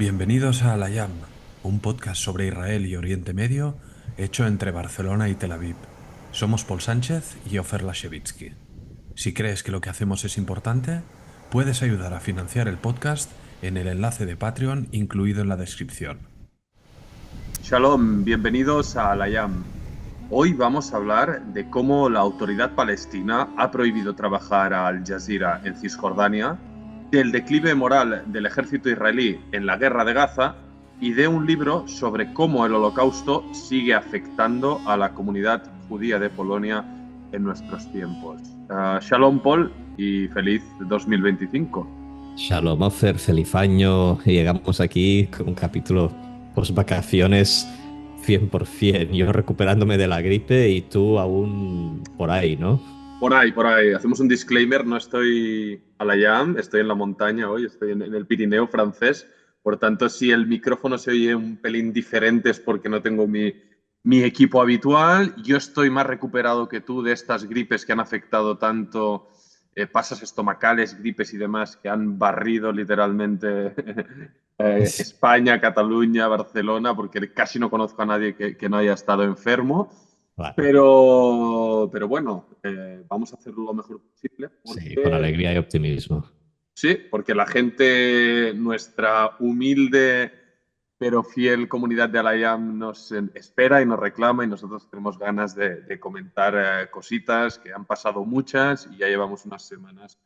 Bienvenidos a Al-Ayam, un podcast sobre Israel y Oriente Medio hecho entre Barcelona y Tel Aviv. Somos Paul Sánchez y Ofer Lashevitsky. Si crees que lo que hacemos es importante, puedes ayudar a financiar el podcast en el enlace de Patreon incluido en la descripción. Shalom, bienvenidos a Al-Ayam. Hoy vamos a hablar de cómo la autoridad palestina ha prohibido trabajar a Al Jazeera en Cisjordania, del declive moral del ejército israelí en la guerra de Gaza y de un libro sobre cómo el Holocausto sigue afectando a la comunidad judía de Polonia en nuestros tiempos. Shalom, Paul, y feliz 2025. Shalom, Ofer, feliz año. Llegamos aquí con un capítulo post vacaciones 100%. Yo recuperándome de la gripe y tú aún por ahí, ¿no? Por ahí, por ahí. Hacemos un disclaimer, no estoy a la Jam, estoy en la montaña hoy, estoy en el Pirineo francés. Por tanto, si el micrófono se oye un pelín diferente es porque no tengo mi equipo habitual. Yo estoy más recuperado que tú de estas gripes que han afectado tanto, pasas estomacales, gripes y demás, que han barrido literalmente España, Cataluña, Barcelona, porque casi no conozco a nadie que no haya estado enfermo. Vale. Pero bueno, vamos a hacerlo lo mejor posible Sí, con porque, alegría y optimismo. sí, porque la gente, nuestra humilde pero fiel comunidad de Alayam nos espera y nos reclama y nosotros tenemos ganas de comentar cositas que han pasado muchas y ya llevamos unas semanas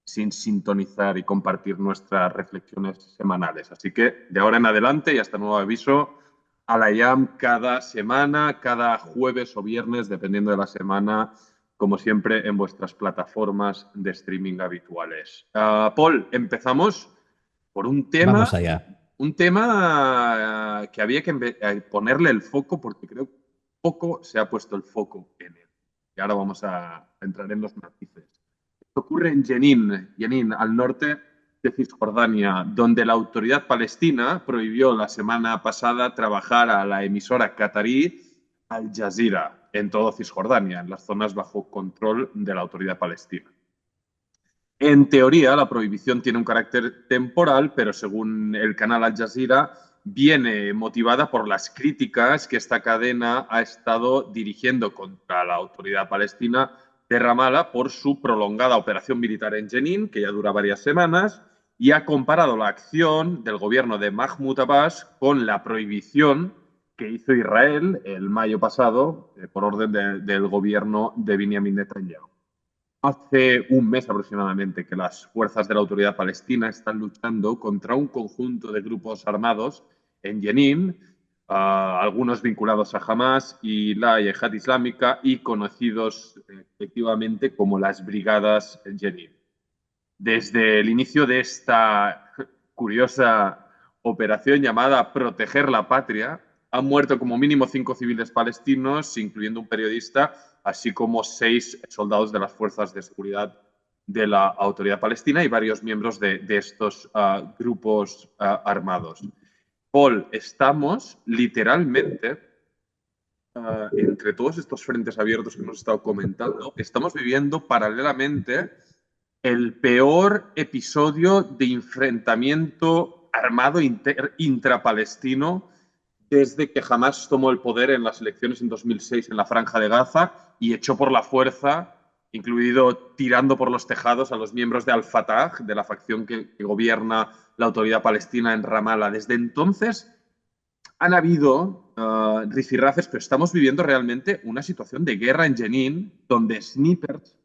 sin sintonizar y compartir nuestras reflexiones semanales. Así que de ahora en adelante y hasta nuevo aviso, Alayam cada semana, cada jueves o viernes, dependiendo de la semana, como siempre en vuestras plataformas de streaming habituales. Paul, empezamos por Vamos allá. un tema que había que ponerle el foco porque creo que poco se ha puesto el foco en él. Y ahora vamos a entrar en los matices. Esto ocurre en Jenin, al norte de Cisjordania, donde la autoridad palestina prohibió la semana pasada trabajar a la emisora qatarí Al Jazeera en todo Cisjordania, en las zonas bajo control de la autoridad palestina. En teoría, la prohibición tiene un carácter temporal, pero según el canal Al Jazeera, viene motivada por las críticas que esta cadena ha estado dirigiendo contra la autoridad palestina de Ramallah por su prolongada operación militar en Jenin, que ya dura varias semanas, y ha comparado la acción del gobierno de Mahmoud Abbas con la prohibición que hizo Israel el mayo pasado por orden del gobierno de Benjamin Netanyahu. Hace un mes aproximadamente que las fuerzas de la autoridad palestina están luchando contra un conjunto de grupos armados en Jenin, algunos vinculados a Hamas y la Yihad Islámica y conocidos efectivamente como las Brigadas Jenin. Desde el inicio de esta curiosa operación llamada Proteger la Patria, han muerto como mínimo 5 civiles palestinos, incluyendo un periodista, así como 6 soldados de las fuerzas de seguridad de la autoridad palestina y varios miembros de estos grupos armados. Paul, estamos literalmente entre todos estos frentes abiertos que hemos estado comentando, estamos viviendo paralelamente el peor episodio de enfrentamiento armado intrapalestino desde que Hamas tomó el poder en las elecciones en 2006 en la Franja de Gaza y echó por la fuerza, incluido tirando por los tejados a los miembros de Al-Fatah, de la facción que gobierna la autoridad palestina en Ramallah. Desde entonces han habido rifirrafes, pero estamos viviendo realmente una situación de guerra en Jenin, donde snipers,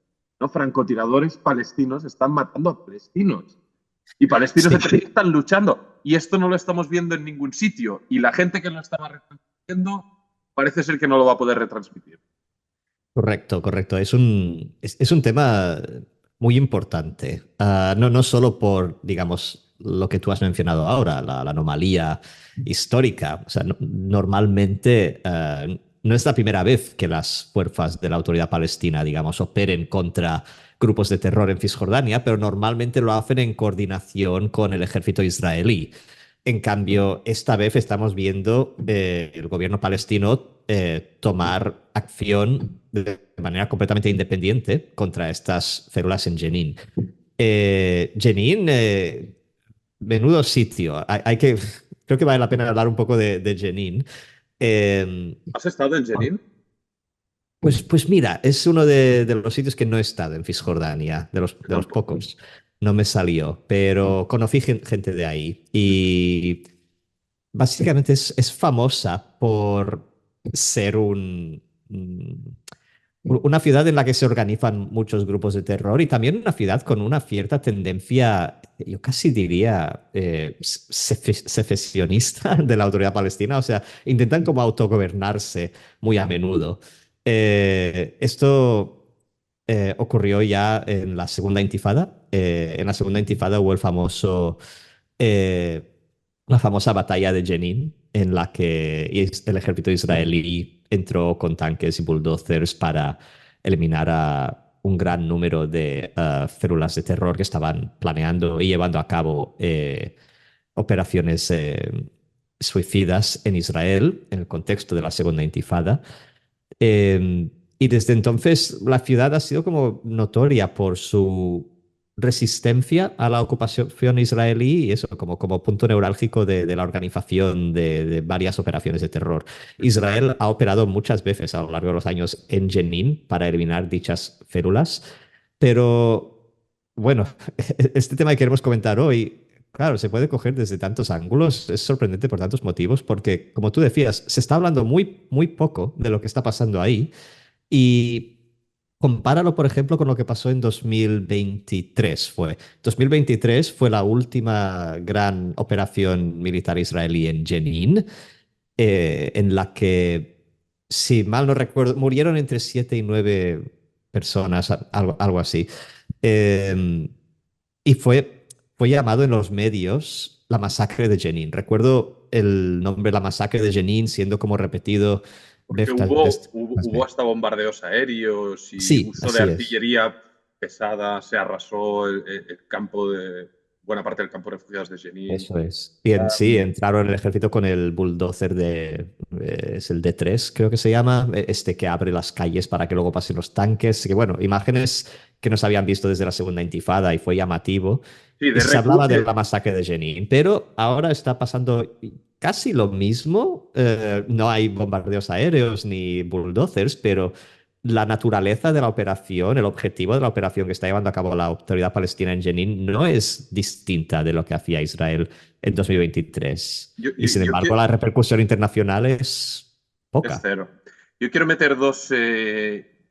¿no? Francotiradores palestinos están matando a palestinos. Y palestinos Sí, están luchando. Y esto no lo estamos viendo en ningún sitio. Y la gente que lo estaba retransmitiendo parece ser que no lo va a poder retransmitir. correcto, correcto. Es un tema muy importante. No solo por, digamos, lo que tú has mencionado ahora, la anomalía histórica. O sea, normalmente no es la primera vez que las fuerzas de la autoridad palestina, digamos, operen contra grupos de terror en Cisjordania, pero normalmente lo hacen en coordinación con el ejército israelí. En cambio, esta vez estamos viendo el gobierno palestino tomar acción de manera completamente independiente contra estas células en Jenin. Jenin, menudo sitio. Hay que creo que vale la pena hablar un poco de Jenin. Eh, ¿Has estado en Jenin? pues mira, es uno de los sitios que no he estado en Cisjordania, Yo de los tampoco. pocos. No me salió, pero conocí gente de ahí y básicamente es famosa por ser una ciudad en la que se organizan muchos grupos de terror y también una ciudad con una cierta tendencia, yo casi diría, secesionista de la autoridad palestina. O sea, intentan como autogobernarse muy a menudo. Esto ocurrió ya en la Segunda Intifada. En la Segunda Intifada hubo eh, la famosa batalla de Jenin, en la que el ejército israelí entró con tanques y bulldozers para eliminar a un gran número de células de terror que estaban planeando y llevando a cabo operaciones suicidas en Israel en el contexto de la Segunda Intifada. Y desde entonces la ciudad ha sido como notoria por su resistencia a la ocupación israelí y eso como punto neurálgico de la organización de varias operaciones de terror. Israel ha operado muchas veces a lo largo de los años en Jenin para eliminar dichas células, pero bueno, este tema que queremos comentar hoy, claro, se puede coger desde tantos ángulos, es sorprendente por tantos motivos, porque como tú decías, se está hablando muy poco de lo que está pasando ahí y compáralo, por ejemplo, con lo que pasó en 2023. 2023 fue la última gran operación militar israelí en Jenin, en la que, si mal no recuerdo, murieron entre 7 y 9 personas, algo así. Eh, y fue llamado en los medios la masacre de Jenin. Recuerdo el nombre, la masacre de Jenin, siendo como repetido Porque vez hubo hasta bombardeos aéreos y Sí, uso de así es. artillería pesada, se arrasó el campo de buena parte del campo de refugiados de Jenin. Eso es. Y en sí, entraron en el ejército con el bulldozer es el D3, creo que se llama, este que abre las calles para que luego pasen los tanques. Que bueno, imágenes que no se habían visto desde la Segunda Intifada y fue llamativo. Sí, Y de se hablaba de repute. la masacre de Jenin, pero ahora está pasando casi lo mismo. No hay bombardeos aéreos ni bulldozers, pero la naturaleza de la operación, el objetivo de la operación que está llevando a cabo la autoridad palestina en Jenin no es distinta de lo que hacía Israel en 2023. Yo, Y yo- sin yo embargo, qui- la repercusión internacional es es poca. cero. Yo quiero meter dos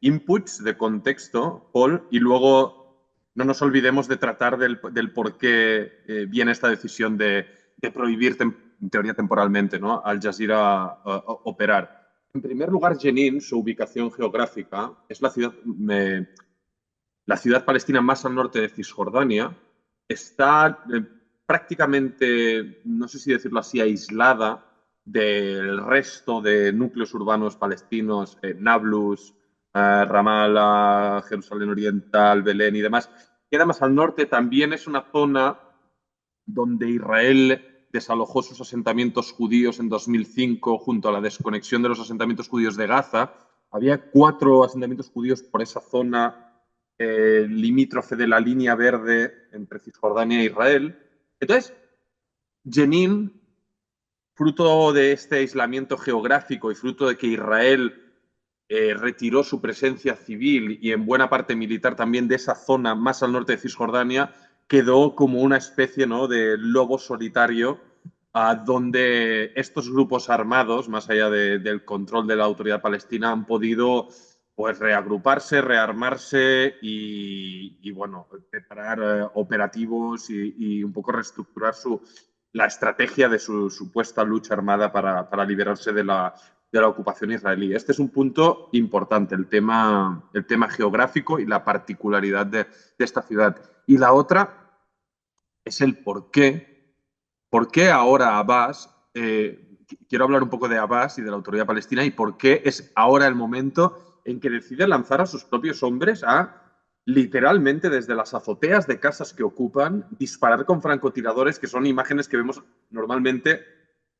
inputs de contexto, Paul, y luego no nos olvidemos de tratar del por qué viene esta decisión de prohibir, en teoría temporalmente, ¿no?, Al Jazeera operar. En primer lugar, Jenin, su ubicación geográfica, es la ciudad palestina más al norte de Cisjordania. Está prácticamente, no sé si decirlo así, aislada del resto de núcleos urbanos palestinos, Nablus, Ramallah, Jerusalén Oriental, Belén y demás. Queda más al norte. También es una zona donde Israel desalojó sus asentamientos judíos en 2005 junto a la desconexión de los asentamientos judíos de Gaza. Había 4 asentamientos judíos por esa zona limítrofe de la línea verde entre Cisjordania e Israel. Entonces, Jenin, fruto de este aislamiento geográfico y fruto de que Israel retiró su presencia civil y en buena parte militar también de esa zona más al norte de Cisjordania, quedó como una especie, ¿no?, de lobo solitario donde estos grupos armados, más allá del control de la autoridad palestina, han podido pues reagruparse, rearmarse y bueno, preparar operativos y un poco reestructurar la estrategia de su supuesta lucha armada para liberarse de la ocupación israelí. Este es un punto importante, el tema geográfico y la particularidad de esta ciudad. Y la otra es el por qué. ¿Por qué ahora Abbas? Quiero hablar un poco de Abbas y de la autoridad palestina y por qué es ahora el momento en que decide lanzar a sus propios hombres a, literalmente, desde las azoteas de casas que ocupan, disparar con francotiradores, que son imágenes que vemos normalmente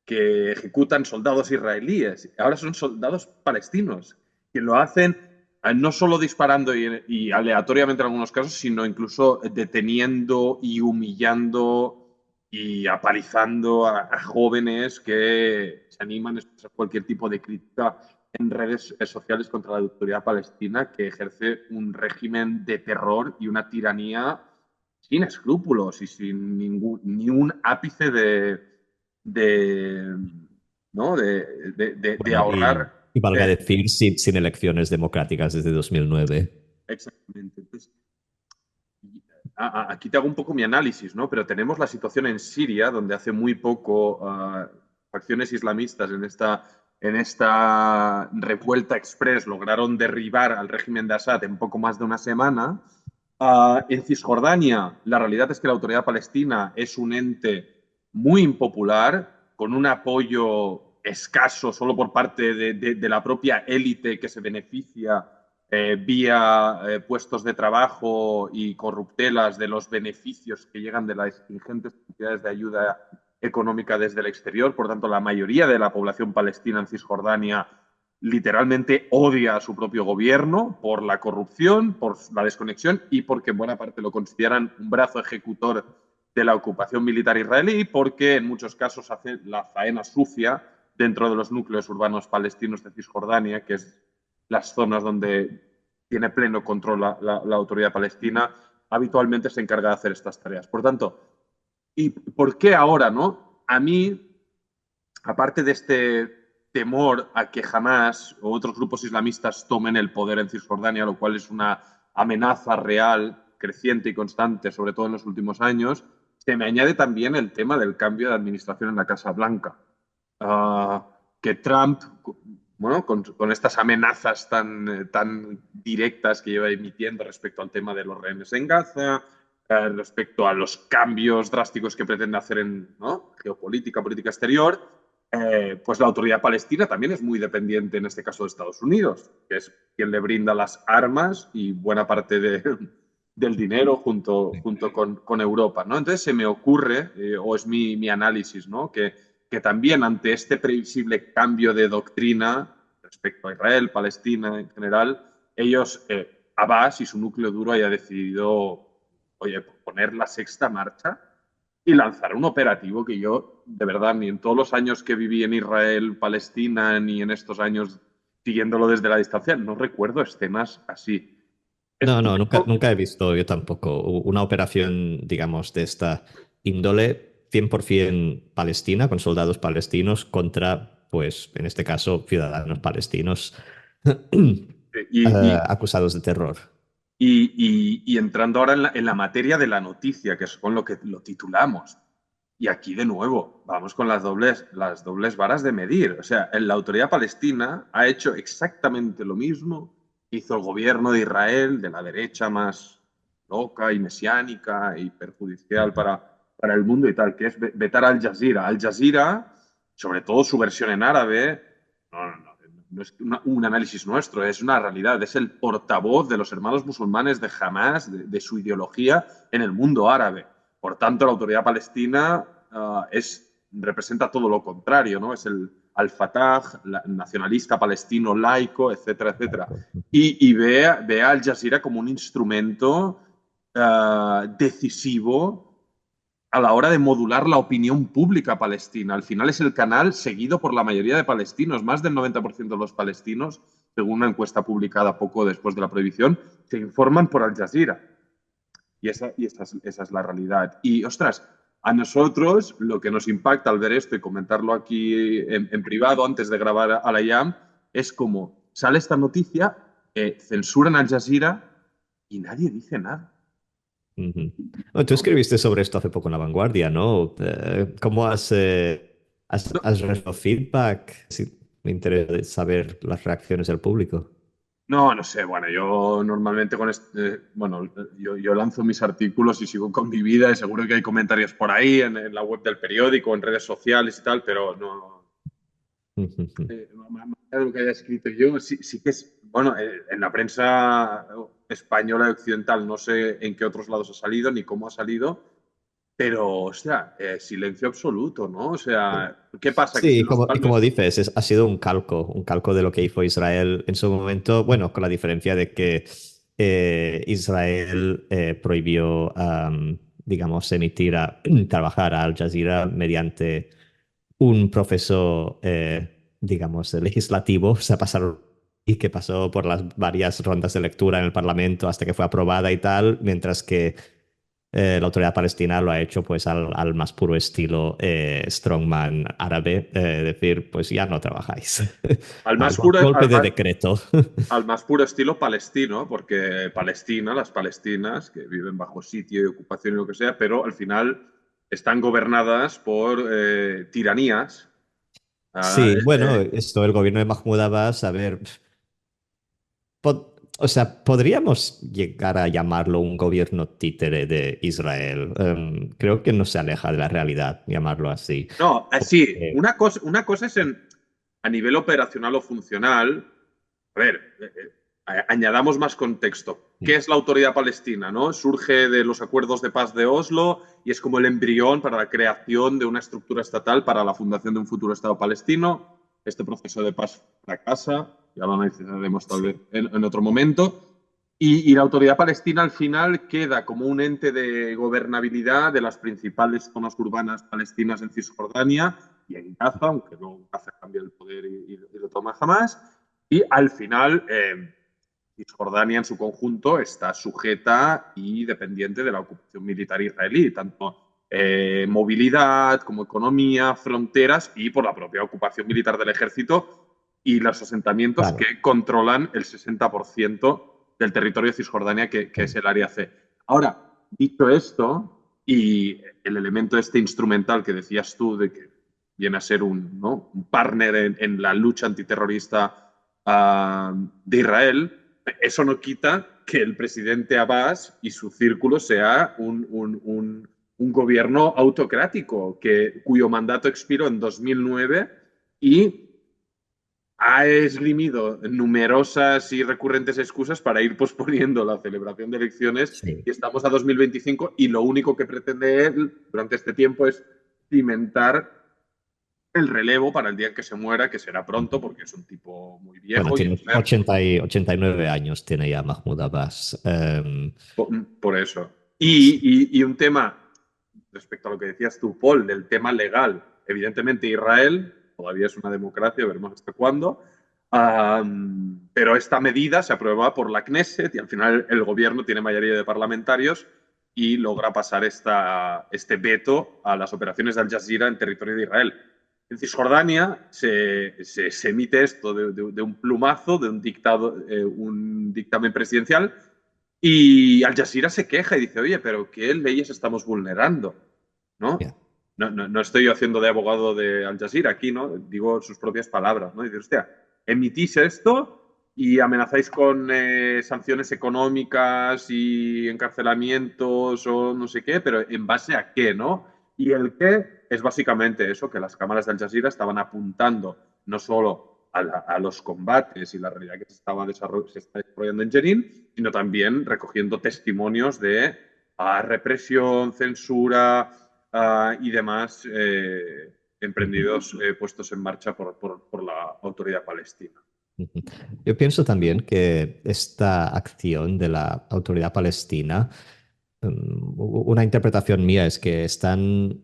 que ejecutan soldados israelíes. Ahora son soldados palestinos que lo hacen no solo disparando y aleatoriamente en algunos casos, sino incluso deteniendo y humillando y apalizando a jóvenes que se animan a expresar cualquier tipo de crítica en redes sociales contra la autoridad palestina, que ejerce un régimen de terror y una tiranía sin escrúpulos y sin ni un ápice de, ¿no? de Bueno, ahorrar. y valga decir, sin elecciones democráticas desde 2009. Exactamente. Entonces, aquí te hago un poco mi análisis, ¿no? Pero tenemos la situación en Siria, donde hace muy poco facciones islamistas en esta revuelta express lograron derribar al régimen de Assad en poco más de una semana. En Cisjordania, la realidad es que la autoridad palestina es un ente muy impopular, con un apoyo escaso solo por parte de la propia élite que se beneficia vía puestos de trabajo y corruptelas de los beneficios que llegan de las ingentes cantidades de ayuda económica desde el exterior. Por tanto, la mayoría de la población palestina en Cisjordania literalmente odia a su propio gobierno por la corrupción, por la desconexión y porque en buena parte lo consideran un brazo ejecutor de la ocupación militar israelí, porque en muchos casos hace la faena sucia dentro de los núcleos urbanos palestinos de Cisjordania, que es las zonas donde tiene pleno control la autoridad palestina, habitualmente se encarga de hacer estas tareas. Por tanto, ¿y por qué ahora, no? A mí, aparte de este temor a que jamás o otros grupos islamistas tomen el poder en Cisjordania, lo cual es una amenaza real, creciente y constante, sobre todo en los últimos años, se me añade también el tema del cambio de administración en la Casa Blanca. Que Trump, bueno, con estas amenazas tan directas que lleva emitiendo respecto al tema de los rehenes en Gaza, respecto a los cambios drásticos que pretende hacer en, ¿no?, geopolítica, política exterior, pues la autoridad palestina también es muy dependiente, en este caso, de Estados Unidos, que es quien le brinda las armas y buena parte del dinero junto con Europa, ¿no? Entonces se me ocurre, o es mi análisis, ¿no?, que también ante este previsible cambio de doctrina respecto a Israel, Palestina en general, ellos, Abbas y su núcleo duro haya decidido, oye, poner la sexta marcha y lanzar un operativo que yo, de verdad, ni en todos los años que viví en Israel, Palestina, ni en estos años siguiéndolo desde la distancia, no recuerdo escenas así. Es No, un no, poco, nunca he visto yo tampoco una operación, digamos, de esta índole 100% palestina, con soldados palestinos contra, pues, en este caso, ciudadanos palestinos y, acusados de terror. y entrando ahora en la materia de la noticia, que es con lo que lo titulamos. Y aquí de nuevo, vamos con las dobles varas de medir. O sea, la autoridad palestina ha hecho exactamente lo mismo que hizo el gobierno de Israel, de la derecha más loca y mesiánica y perjudicial para el mundo y tal, que es vetar a Al Jazeera. Al Jazeera, sobre todo su versión en árabe, no es un análisis nuestro, es una realidad, es el portavoz de los hermanos musulmanes de Hamas, de su ideología en el mundo árabe. Por tanto, la autoridad palestina representa todo lo contrario, ¿no? Es el Al-Fatah, nacionalista palestino laico, etcétera, etcétera. Y ve a Al Jazeera como un instrumento decisivo a la hora de modular la opinión pública palestina. Al final es el canal seguido por la mayoría de palestinos. Más del 90% de los palestinos, según una encuesta publicada poco después de la prohibición, se informan por Al Jazeera. Y esa es la realidad. Y, ostras, a nosotros lo que nos impacta al ver esto y comentarlo aquí en privado antes de grabar a la IAM es como sale esta noticia, censuran Al Jazeera y nadie dice nada. Bueno, tú escribiste sobre esto hace poco en La Vanguardia, ¿no? ¿Cómo has recibido feedback? Sí, me interesa saber las reacciones del público. No sé, bueno, yo normalmente yo lanzo mis artículos y sigo con mi vida y seguro que hay comentarios por ahí en la web del periódico, en redes sociales y tal, pero no, más allá de lo que haya escrito yo, sí que es, bueno, en la prensa española y occidental no sé en qué otros lados ha salido ni cómo ha salido, pero, o sea, silencio absoluto, ¿no? O sea, ¿qué pasa? Que si Sí, los y como palmes... dices, ha sido un calco de lo que hizo Israel en su momento, bueno, con la diferencia de que Israel prohibió digamos, trabajar a Al Jazeera mediante un proceso, digamos, legislativo, o sea, y que pasó por las varias rondas de lectura en el Parlamento hasta que fue aprobada y tal, mientras que la autoridad palestina lo ha hecho pues al más puro estilo strongman árabe, decir, pues ya no trabajáis. Al A más puro, golpe de decreto. al más puro estilo palestino, porque Palestina, las palestinas, que viven bajo sitio y ocupación y lo que sea, pero al final están gobernadas por tiranías. Ah, Sí, bueno, esto, el gobierno de Mahmoud Abbas, a ver, o sea, podríamos llegar a llamarlo un gobierno títere de Israel. Creo que no se aleja de la realidad llamarlo así. no, sí, Porque, una cosa es a nivel operacional o funcional. A ver, añadamos más contexto. ¿Qué es la autoridad palestina? ¿No? Surge de los acuerdos de paz de Oslo y es como el embrión para la creación de una estructura estatal para la fundación de un futuro Estado palestino. Este proceso de paz fracasa, ya lo analizaremos tal vez sí, en otro momento. Y la autoridad palestina al final queda como un ente de gobernabilidad de las principales zonas urbanas palestinas en Cisjordania y en Gaza, aunque no Gaza cambia el poder y lo toma jamás. Y al final, Cisjordania en su conjunto está sujeta y dependiente de la ocupación militar israelí, tanto movilidad como economía, fronteras y por la propia ocupación militar del ejército y los asentamientos claro. que controlan el 60% del territorio de Cisjordania, que es el área C. Ahora, dicho esto, y el elemento este instrumental que decías tú, de que viene a ser ¿no? un partner en la lucha antiterrorista de Israel, eso no quita que el presidente Abbas y su círculo sea un gobierno autocrático cuyo mandato expiró en 2009 y ha esgrimido numerosas y recurrentes excusas para ir posponiendo la celebración de elecciones Sí. y estamos a 2025 y lo único que pretende él durante este tiempo es cimentar el relevo para el día en que se muera, que será pronto porque es un tipo muy Bueno, viejo y tiene enfermo. 89 años, tiene ya Mahmoud Abbas. Por eso. Y un tema respecto a lo que decías tú, Paul, del tema legal. Evidentemente, Israel todavía es una democracia, veremos hasta cuándo. Pero esta medida se aprueba por la Knesset y al final el gobierno tiene mayoría de parlamentarios y logra pasar este veto a las operaciones de Al Jazeera en territorio de Israel. En Cisjordania se emite esto de un plumazo, de un dictamen presidencial, y Al Jazeera se queja y dice, oye, pero ¿qué leyes estamos vulnerando? Yeah. ¿No? No estoy yo haciendo de abogado de Al Jazeera aquí, ¿no? Digo sus propias palabras, ¿no? Dice, hostia, emitís esto y amenazáis con sanciones económicas y encarcelamientos o no sé qué, pero ¿en base a qué, no? Y el qué es básicamente eso, que las cámaras de Al Jazeera estaban apuntando no solo a los combates y la realidad que se está desarrollando en Jenin, sino también recogiendo testimonios de represión, censura y demás emprendidos puestos en marcha por la autoridad palestina. Ujú. Yo pienso también que esta acción de la autoridad palestina, una interpretación mía es que están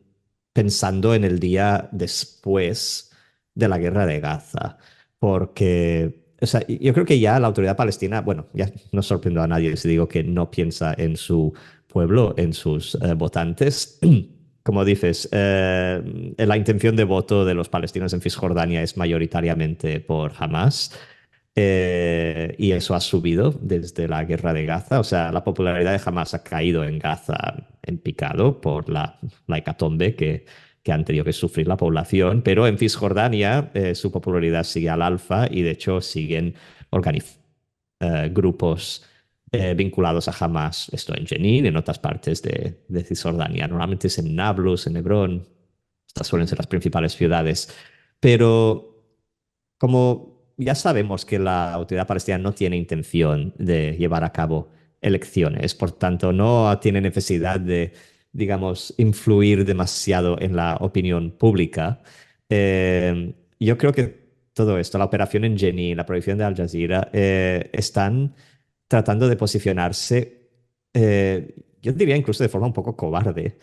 pensando en el día después de la guerra de Gaza, porque, o sea, yo creo que ya la autoridad palestina, bueno, ya no sorprendo a nadie si digo que no piensa en su pueblo, en sus votantes. Como dices, la intención de voto de los palestinos en Cisjordania es mayoritariamente por Hamas. Y eso ha subido desde la guerra de Gaza. O sea, la popularidad de Hamas ha caído en Gaza en picado por la hecatombe que han tenido que sufrir la población. Pero en Cisjordania su popularidad sigue al alfa y de hecho siguen grupos vinculados a Hamas. Esto en Jenin, en otras partes de Cisjordania. Normalmente es en Nablus, en Hebrón. Estas suelen ser las principales ciudades. Pero como ya sabemos que la autoridad palestina no tiene intención de llevar a cabo elecciones, por tanto no tiene necesidad de, digamos, influir demasiado en la opinión pública. Yo creo que todo esto, la operación en Jenin, la prohibición de Al Jazeera, están tratando de posicionarse, yo diría incluso de forma un poco cobarde,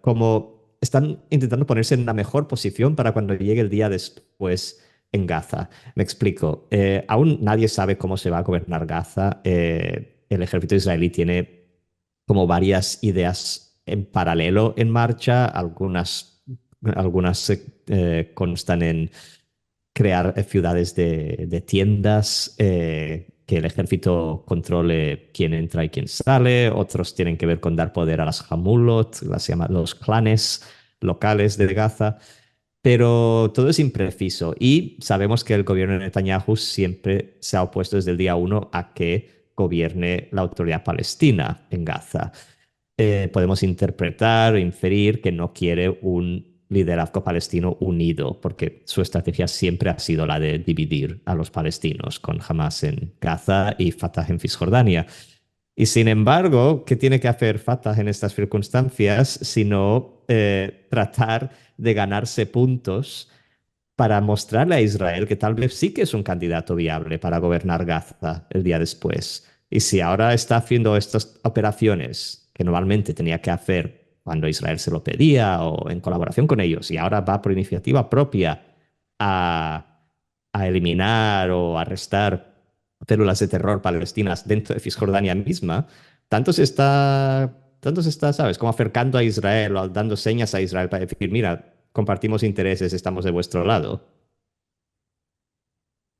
como están intentando ponerse en la mejor posición para cuando llegue el día después en Gaza. Me explico. Aún nadie sabe cómo se va a gobernar Gaza. El ejército israelí tiene como varias ideas en paralelo en marcha. Algunas constan en crear ciudades de tiendas, que el ejército controle quién entra y quién sale. Otros tienen que ver con dar poder a las Hamulot, los clanes locales de Gaza. Pero todo es impreciso y sabemos que el gobierno de Netanyahu siempre se ha opuesto desde el día uno a que gobierne la autoridad palestina en Gaza. Podemos interpretar o inferir que no quiere un liderazgo palestino unido, porque su estrategia siempre ha sido la de dividir a los palestinos, con Hamas en Gaza y Fatah en Cisjordania. Y sin embargo, ¿qué tiene que hacer Fatah en estas circunstancias sino tratar de ganarse puntos para mostrarle a Israel que tal vez sí que es un candidato viable para gobernar Gaza el día después? Y si ahora está haciendo estas operaciones que normalmente tenía que hacer cuando Israel se lo pedía o en colaboración con ellos, y ahora va por iniciativa propia a, a eliminar o arrestar células de terror palestinas dentro de Cisjordania misma, tanto se está, ¿sabes?, como acercando a Israel o dando señas a Israel para decir, mira, compartimos intereses, estamos de vuestro lado.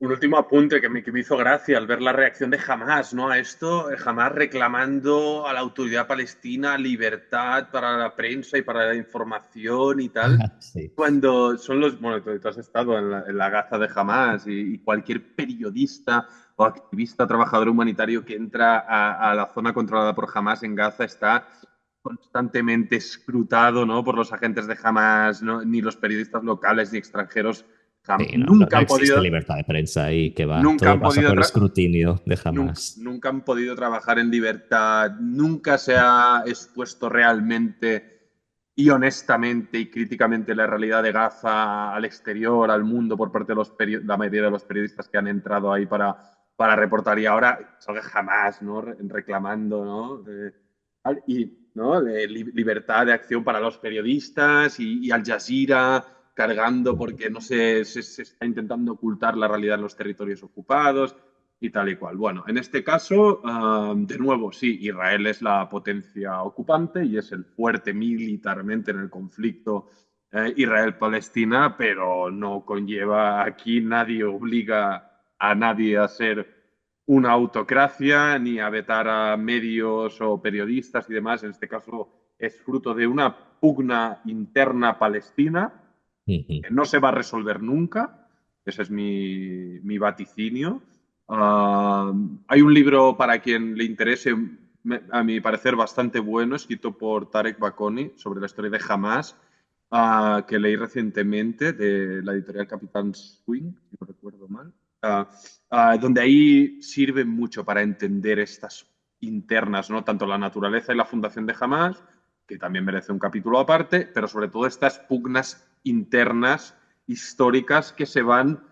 Un último apunte que me hizo gracia al ver la reacción de Hamas, ¿no? A esto, Hamas reclamando a la autoridad palestina libertad para la prensa y para la información y tal, Sí. cuando son bueno, tú has estado en la Gaza de Hamas y cualquier periodista o activista trabajador humanitario que entra a la zona controlada por Hamas en Gaza está constantemente escrutado, ¿no?, por los agentes de Hamas, ¿no? Ni los periodistas locales ni extranjeros Sí, nunca no han existe podido libertad de prensa ahí, que va. Nunca Todo han pasa podido por escrutinio de nunca, Hamas. nunca han podido trabajar en libertad, nunca se ha expuesto realmente y honestamente y críticamente la realidad de Gaza al exterior, al mundo, por parte de la mayoría de los periodistas que han entrado ahí para reportar. Y ahora salga jamás, ¿no?, reclamando, ¿no? ¿no?, libertad de acción para los periodistas y Al Jazeera cargando porque no se está intentando ocultar la realidad en los territorios ocupados y tal y cual. Bueno, en este caso, de nuevo, sí, Israel es la potencia ocupante y es el fuerte militarmente en el conflicto Israel-Palestina, pero no conlleva, aquí nadie obliga a nadie a ser una autocracia ni a vetar a medios o periodistas y demás. En este caso es fruto de una pugna interna palestina Ujú. que no se va a resolver nunca. Ese es mi vaticinio. Hay un libro para quien le interese, a mi parecer bastante bueno, escrito por Tarek Bakoni sobre la historia de Hamas, que leí recientemente de la editorial Capitán Swing, si no recuerdo mal, donde ahí sirve mucho para entender estas internas, ¿no?, tanto la naturaleza y la fundación de Hamas, que también merece un capítulo aparte, pero sobre todo estas pugnas internas históricas que se van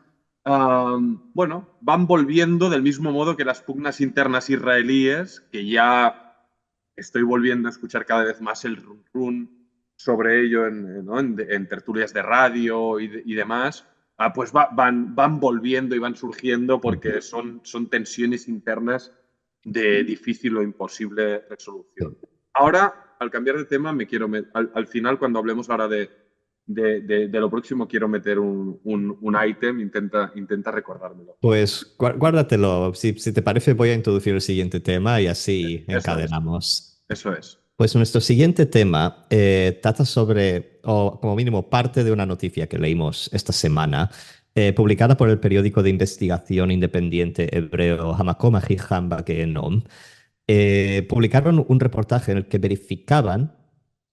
volviendo del mismo modo que las pugnas internas israelíes, que ya estoy volviendo a escuchar cada vez más el run run sobre ello en tertulias de radio y demás, pues van volviendo y van surgiendo porque son tensiones internas de difícil o imposible resolución. Ahora, al cambiar de tema, al final, cuando hablemos ahora de lo próximo, quiero meter un ítem, intenta recordármelo. Pues guárdatelo. Si te parece, voy a introducir el siguiente tema y así Eso es, encadenamos. eso es. Pues nuestro siguiente tema trata sobre, o como mínimo, parte de una noticia que leímos esta semana, publicada por el periódico de investigación independiente hebreo Hamakom Ahijam Gehenom. Publicaron un reportaje en el que verificaban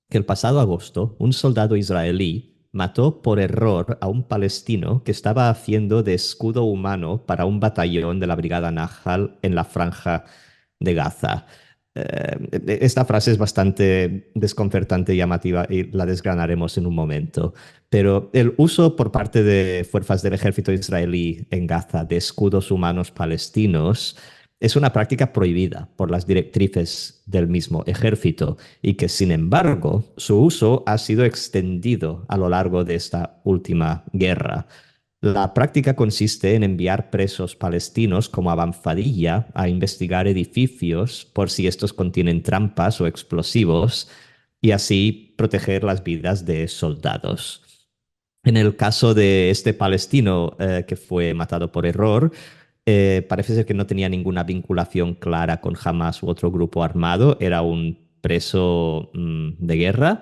que el pasado agosto un soldado israelí mató por error a un palestino que estaba haciendo de escudo humano para un batallón de la Brigada Nahal en la franja de Gaza. Esta frase es bastante desconcertante y llamativa y la desgranaremos en un momento. Pero el uso por parte de fuerzas del ejército israelí en Gaza de escudos humanos palestinos es una práctica prohibida por las directrices del mismo ejército y que, sin embargo, su uso ha sido extendido a lo largo de esta última guerra. La práctica consiste en enviar presos palestinos como avanzadilla a investigar edificios por si estos contienen trampas o explosivos y así proteger las vidas de soldados. En el caso de este palestino que fue matado por error, parece ser que no tenía ninguna vinculación clara con Hamas u otro grupo armado, era un preso de guerra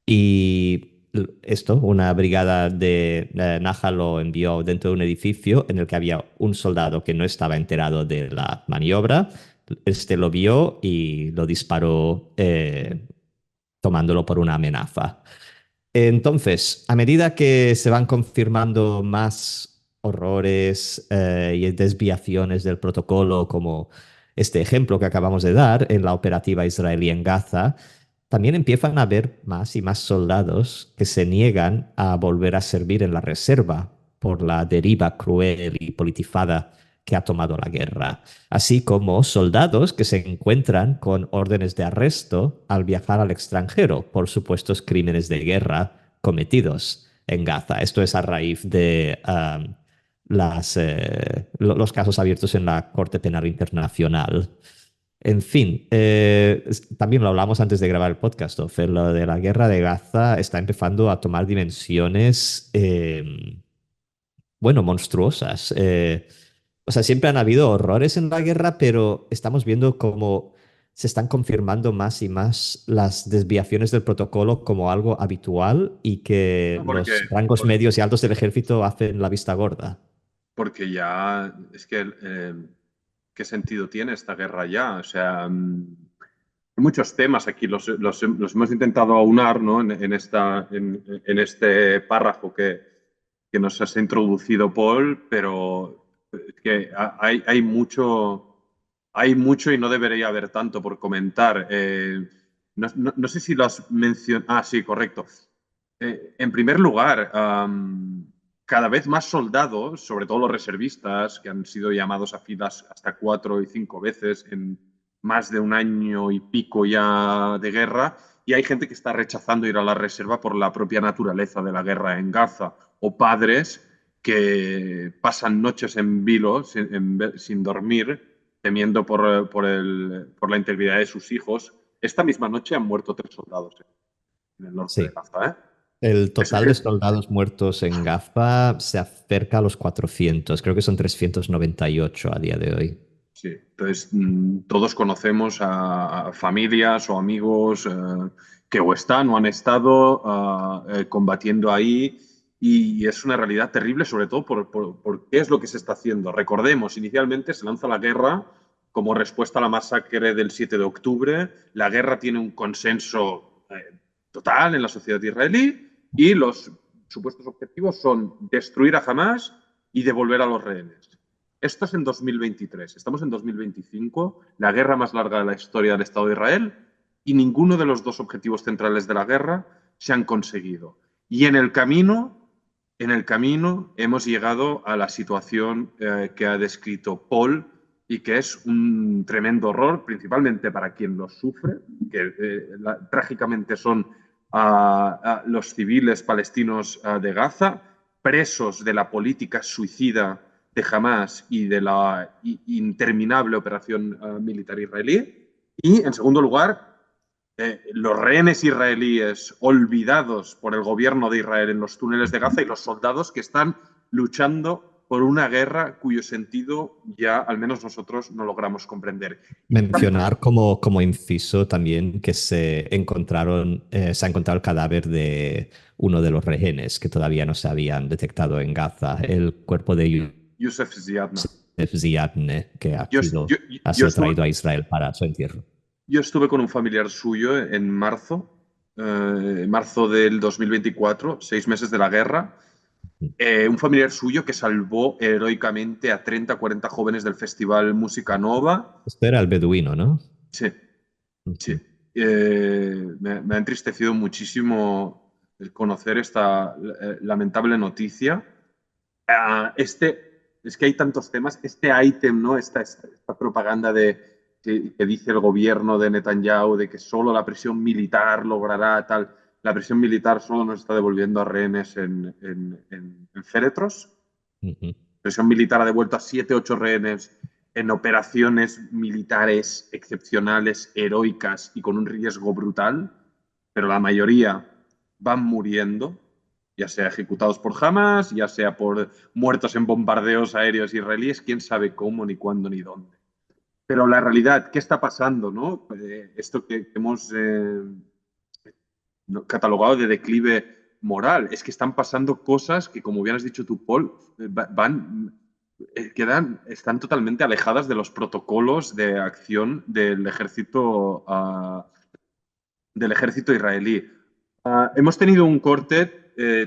y esto, una brigada de Naja lo envió dentro de un edificio en el que había un soldado que no estaba enterado de la maniobra. Este lo vio y lo disparó tomándolo por una amenaza. Entonces, a medida que se van confirmando más horrores y desviaciones del protocolo, como este ejemplo que acabamos de dar en la operativa israelí en Gaza, también empiezan a haber más y más soldados que se niegan a volver a servir en la reserva por la deriva cruel y politizada que ha tomado la guerra, así como soldados que se encuentran con órdenes de arresto al viajar al extranjero por supuestos crímenes de guerra cometidos en Gaza. Esto es a raíz de los casos abiertos en la Corte Penal Internacional. En fin, también lo hablamos antes de grabar el podcast, Ofer, lo de la guerra de Gaza está empezando a tomar dimensiones, bueno, monstruosas. O sea, siempre han habido horrores en la guerra, pero estamos viendo cómo se están confirmando más y más las desviaciones del protocolo como algo habitual y que No, los rangos medios y altos del ejército hacen la vista gorda. porque ya es que ¿qué sentido tiene esta guerra ya? O sea, hay muchos temas aquí, los hemos intentado aunar, ¿no? En este párrafo que nos has introducido, Paul, pero es que hay mucho y no debería haber tanto por comentar. No sé si lo has mencionado. Ah, sí, correcto. En primer lugar, cada vez más soldados, sobre todo los reservistas, que han sido llamados a filas hasta 4 y 5 veces en más de un año y pico ya de guerra, y hay gente que está rechazando ir a la reserva por la propia naturaleza de la guerra en Gaza, o padres que pasan noches en vilo sin dormir, temiendo por la integridad de sus hijos. Esta misma noche han muerto 3 soldados en el norte de Sí. Gaza, ¿eh? El Eso total de soldados muertos en Gaza se acerca a los 400. Creo que son 398 a día de hoy. sí, entonces todos conocemos a familias o amigos que o están o han estado combatiendo ahí y es una realidad terrible, sobre todo por qué es lo que se está haciendo. Recordemos, inicialmente se lanza la guerra como respuesta a la masacre del 7 de octubre. La guerra tiene un consenso total en la sociedad israelí y los supuestos objetivos son destruir a Hamas y devolver a los rehenes. Esto es en 2023, estamos en 2025, la guerra más larga de la historia del Estado de Israel, y ninguno de los dos objetivos centrales de la guerra se han conseguido. Y en el camino hemos llegado a la situación que ha descrito Paul y que es un tremendo horror, principalmente para quien lo sufre, que trágicamente son los civiles palestinos de Gaza, presos de la política suicida de Hamas y de la interminable operación militar israelí. Y, en segundo lugar, los rehenes israelíes olvidados por el gobierno de Israel en los túneles de Gaza y los soldados que están luchando por una guerra cuyo sentido ya al menos nosotros no logramos comprender. Mencionar como inciso también que se ha encontrado el cadáver de uno de los rehenes que todavía no se habían detectado en Gaza, el cuerpo de Youssef Ziadna. Youssef Ziadne, que ha Yo, sido, yo, ha yo sido estuve, traído a Israel para su entierro. Yo estuve con un familiar suyo en marzo del 2024, 6 meses de la guerra. Un familiar suyo que salvó heroicamente a 30, 40 jóvenes del festival Música Nova. Esto era el beduino, ¿no? Sí, sí. Me ha entristecido muchísimo el conocer esta lamentable noticia. Este es que hay tantos temas, este ítem, ¿no? Esta propaganda que dice el gobierno de Netanyahu de que solo la presión militar logrará tal. La presión militar solo nos está devolviendo a rehenes en féretros. Ujú. La presión militar ha devuelto a 7, 8 rehenes en operaciones militares excepcionales, heroicas y con un riesgo brutal, pero la mayoría van muriendo, ya sea ejecutados por Hamas, ya sea por muertos en bombardeos aéreos israelíes, quién sabe cómo, ni cuándo, ni dónde. Pero la realidad, ¿qué está pasando? ¿No? Esto que hemos catalogado de declive moral, es que están pasando cosas que, como bien has dicho tú, Paul, están totalmente alejadas de los protocolos de acción del ejército israelí. Hemos tenido un corte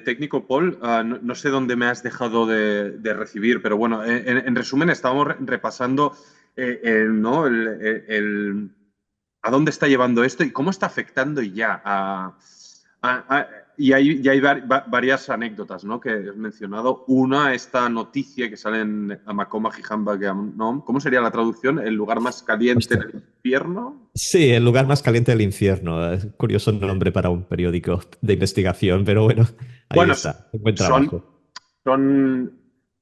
técnico, Paul. No sé dónde me has dejado de recibir, pero bueno, en resumen, estábamos repasando ¿no? a dónde está llevando esto y cómo está afectando ya y hay varias anécdotas, ¿no? Que has mencionado. Una, esta noticia que sale en Macoma Jijamba, ¿no? ¿Cómo sería la traducción? ¿El lugar más caliente Hostia. del infierno? Sí, el lugar más caliente del infierno. Es curioso nombre para un periódico de investigación, pero bueno, ahí Bueno, está. Buen son, trabajo. son,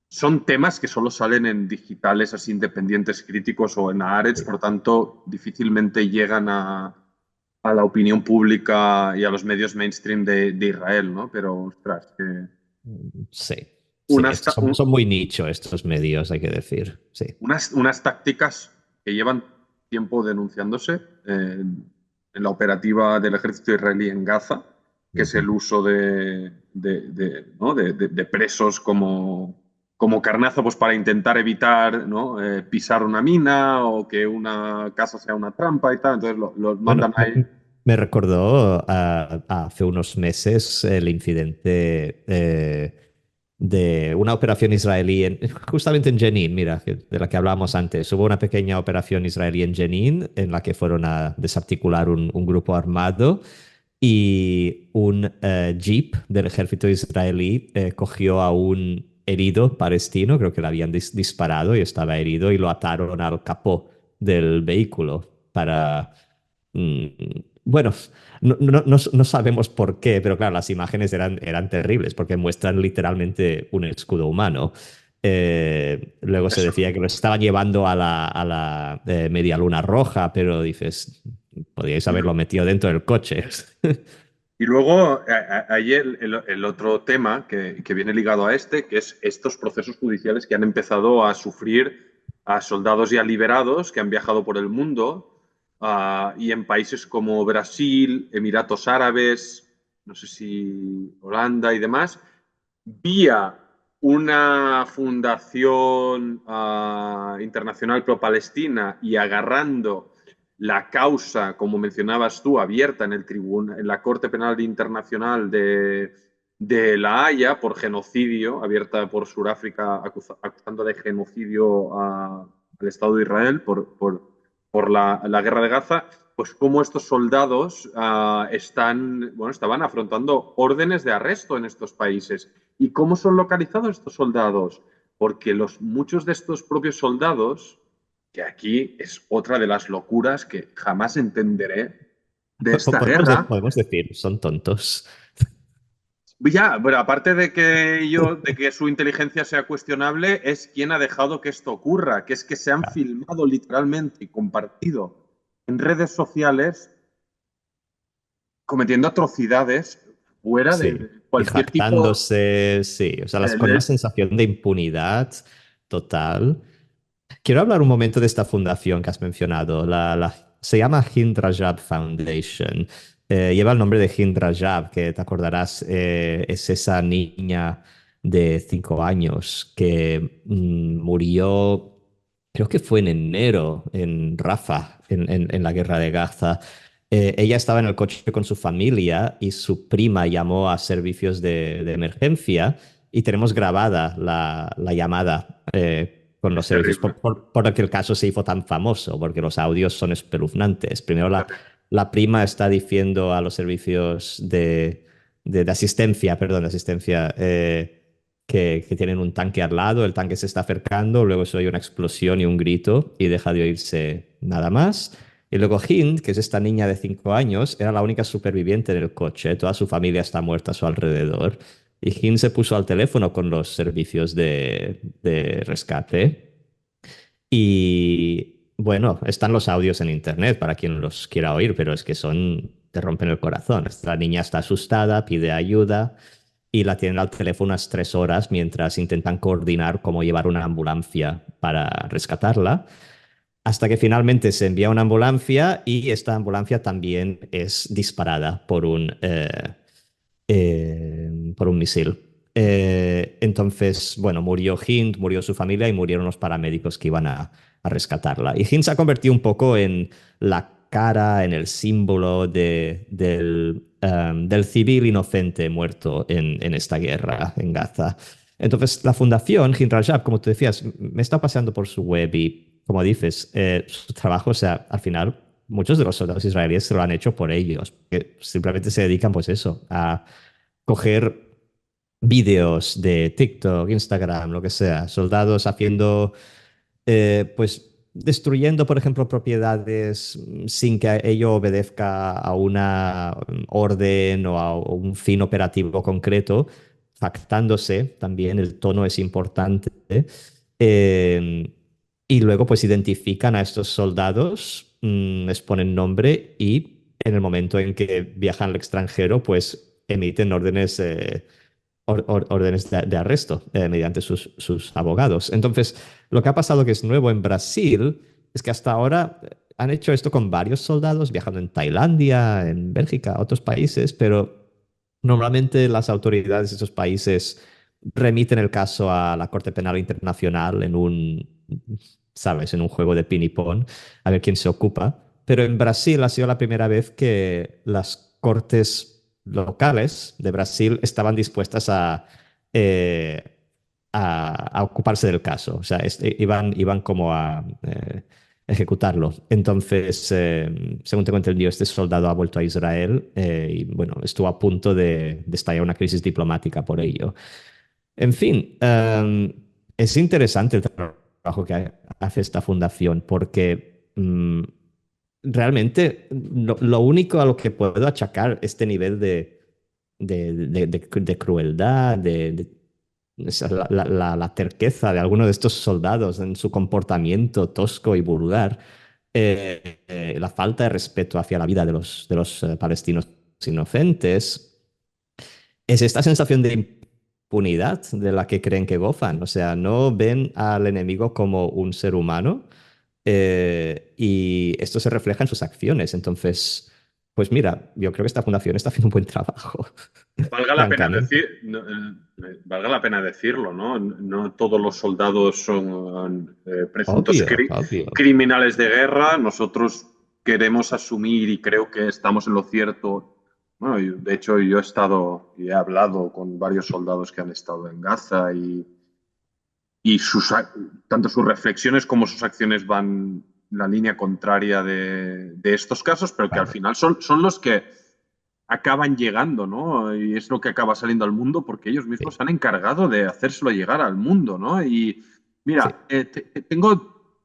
son temas que solo salen en digitales así independientes críticos o en Haaretz, Sí. por tanto, difícilmente llegan a la opinión pública y a los medios mainstream de Israel, ¿no? Pero, ostras, Sí, sí, unas, ta- un- son muy nicho estos medios, hay que decir. Sí. unas tácticas que llevan tiempo denunciándose en la operativa del ejército israelí en Gaza, que es Ujú. el uso ¿no? de presos como carnaza pues, para intentar evitar, ¿no? Pisar una mina o que una casa sea una trampa y tal. Entonces los Bueno, mandan ahí. me recordó hace unos meses el incidente de una operación israelí justamente en Jenin, mira, de la que hablábamos antes. Hubo una pequeña operación israelí en Jenin en la que fueron a desarticular un grupo armado y un jeep del ejército israelí cogió a un herido palestino, creo que le habían disparado y estaba herido, y lo ataron al capó del vehículo para... mm, bueno, no sabemos por qué, pero claro, las imágenes eran terribles porque muestran literalmente un escudo humano. Luego se Eso. decía que lo estaban llevando a la Media Luna Roja, pero dices, podríais Y, haberlo metido dentro del coche. y luego hay el otro tema que viene ligado a este, que es estos procesos judiciales que han empezado a sufrir a soldados ya liberados que han viajado por el mundo y en países como Brasil, Emiratos Árabes, no sé si Holanda y demás, vía una fundación internacional pro-palestina y agarrando la causa, como mencionabas tú, abierta en la Corte Penal Internacional de La Haya por genocidio, abierta por Sudáfrica acusando de genocidio al Estado de Israel por la guerra de Gaza, pues cómo estos soldados estaban afrontando órdenes de arresto en estos países. ¿Y cómo son localizados estos soldados? Porque muchos de estos propios soldados, que aquí es otra de las locuras que jamás entenderé de esta guerra. Podemos decir, son tontos. Ya, bueno, aparte de que su inteligencia sea cuestionable, es quien ha dejado que esto ocurra, que es que se han filmado literalmente y compartido en redes sociales cometiendo atrocidades fuera Sí. de Y cualquier tipo jactándose, sí. O sea, con una de... sensación de impunidad total. Quiero hablar un momento de esta fundación que has mencionado. Se llama Hind Rajab Foundation. Lleva el nombre de Hind Rajab, que te acordarás, es esa niña de 5 años que murió, creo que fue en enero, en Rafah, en la guerra de Gaza. Ella estaba en el coche con su familia y su prima llamó a servicios de emergencia y tenemos grabada la llamada con los Es servicios, terrible. por lo que el caso se hizo tan famoso, porque los audios son espeluznantes. Primero la prima está diciendo a los servicios de asistencia, perdón, de asistencia, que tienen un tanque al lado, el tanque se está acercando, luego se oye una explosión y un grito y deja de oírse nada más. Y luego Hind, que es esta niña de 5 años, era la única superviviente en el coche, toda su familia está muerta a su alrededor. Y Hind se puso al teléfono con los servicios de rescate. Y bueno, están los audios en internet para quien los quiera oír, pero es que te rompen el corazón. La niña está asustada, pide ayuda y la tienen al teléfono unas 3 horas mientras intentan coordinar cómo llevar una ambulancia para rescatarla, hasta que finalmente se envía una ambulancia y esta ambulancia también es disparada por un misil. Entonces, bueno, murió Hind, murió su familia y murieron los paramédicos que iban a rescatarla. Y Hind se ha convertido un poco en la cara, en el símbolo del civil inocente muerto en esta guerra en Gaza. Entonces, la fundación Hind Rajab, como tú decías, me está pasando por su web y, como dices, su trabajo, o sea, al final, muchos de los soldados israelíes se lo han hecho por ellos, que simplemente se dedican, pues eso, a coger vídeos de TikTok, Instagram, lo que sea, soldados haciendo, pues destruyendo, por ejemplo, propiedades sin que ello obedezca a una orden o a un fin operativo concreto, factándose también, el tono es importante. eh, y luego pues identifican a estos soldados, les ponen nombre y en el momento en que viajan al extranjero, pues emiten órdenes de arresto mediante sus abogados. Entonces, lo que ha pasado que es nuevo en Brasil es que hasta ahora han hecho esto con varios soldados, viajando en Tailandia, en Bélgica, otros países, pero normalmente las autoridades de esos países remiten el caso a la Corte Penal Internacional ¿sabes?, en un juego de ping y pong, a ver quién se ocupa. Pero en Brasil ha sido la primera vez que las cortes locales de Brasil estaban dispuestas eh, a ocuparse del caso. O sea, iban como a ejecutarlo. Entonces, según tengo entendido, este soldado ha vuelto a Israel y, bueno, estuvo a punto de estallar una crisis diplomática por ello. En fin, es interesante el trabajo que hace esta fundación porque realmente lo único a lo que puedo achacar este nivel de crueldad, o sea, la terqueza de algunos de estos soldados en su comportamiento tosco y vulgar, la falta de respeto hacia la vida de los palestinos inocentes, es esta sensación de impunidad de la que creen que gozan. O sea, no ven al enemigo como un ser humano y esto se refleja en sus acciones. Entonces, pues mira, yo creo que esta fundación está haciendo un buen trabajo, Valga la pena francamente. decir, valga la pena decirlo, ¿no? No todos los soldados son presuntos Obvio, obvio. criminales de guerra. Nosotros queremos asumir y creo que estamos en lo cierto. Bueno, de hecho, yo he estado y he hablado con varios soldados que han estado en Gaza y tanto sus reflexiones como sus acciones van en la línea contraria de estos casos, pero que al Claro. final son los que acaban llegando, ¿no? Y es lo que acaba saliendo al mundo porque ellos mismos Sí, se han encargado de hacérselo llegar al mundo, ¿no? Y sí. mira, tengo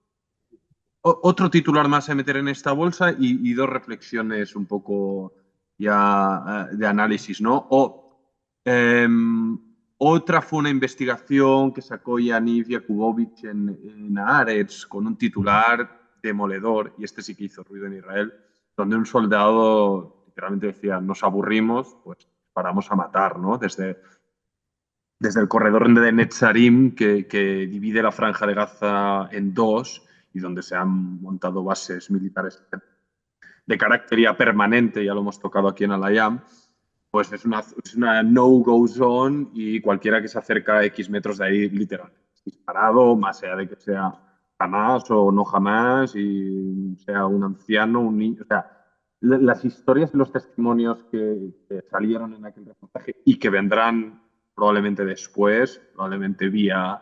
otro titular más a meter en esta bolsa y dos reflexiones un poco ya de análisis, ¿no? Otra fue una investigación que sacó Yaniv Yakubovich en Haaretz con un titular demoledor, y este sí que hizo ruido en Israel, donde un soldado literalmente decía, nos aburrimos, pues paramos a matar, ¿no? Desde el corredor de Netzarim, que divide la franja de Gaza en dos y donde se han montado bases militares de carácter ya permanente, ya lo hemos tocado aquí en Alayam, pues es una no-go zone y cualquiera que se acerca a X metros de ahí, literal, disparado, más allá de que sea jamás o no jamás, y sea un anciano, un niño, o sea, las historias y los testimonios que salieron en aquel reportaje y que vendrán probablemente después, probablemente vía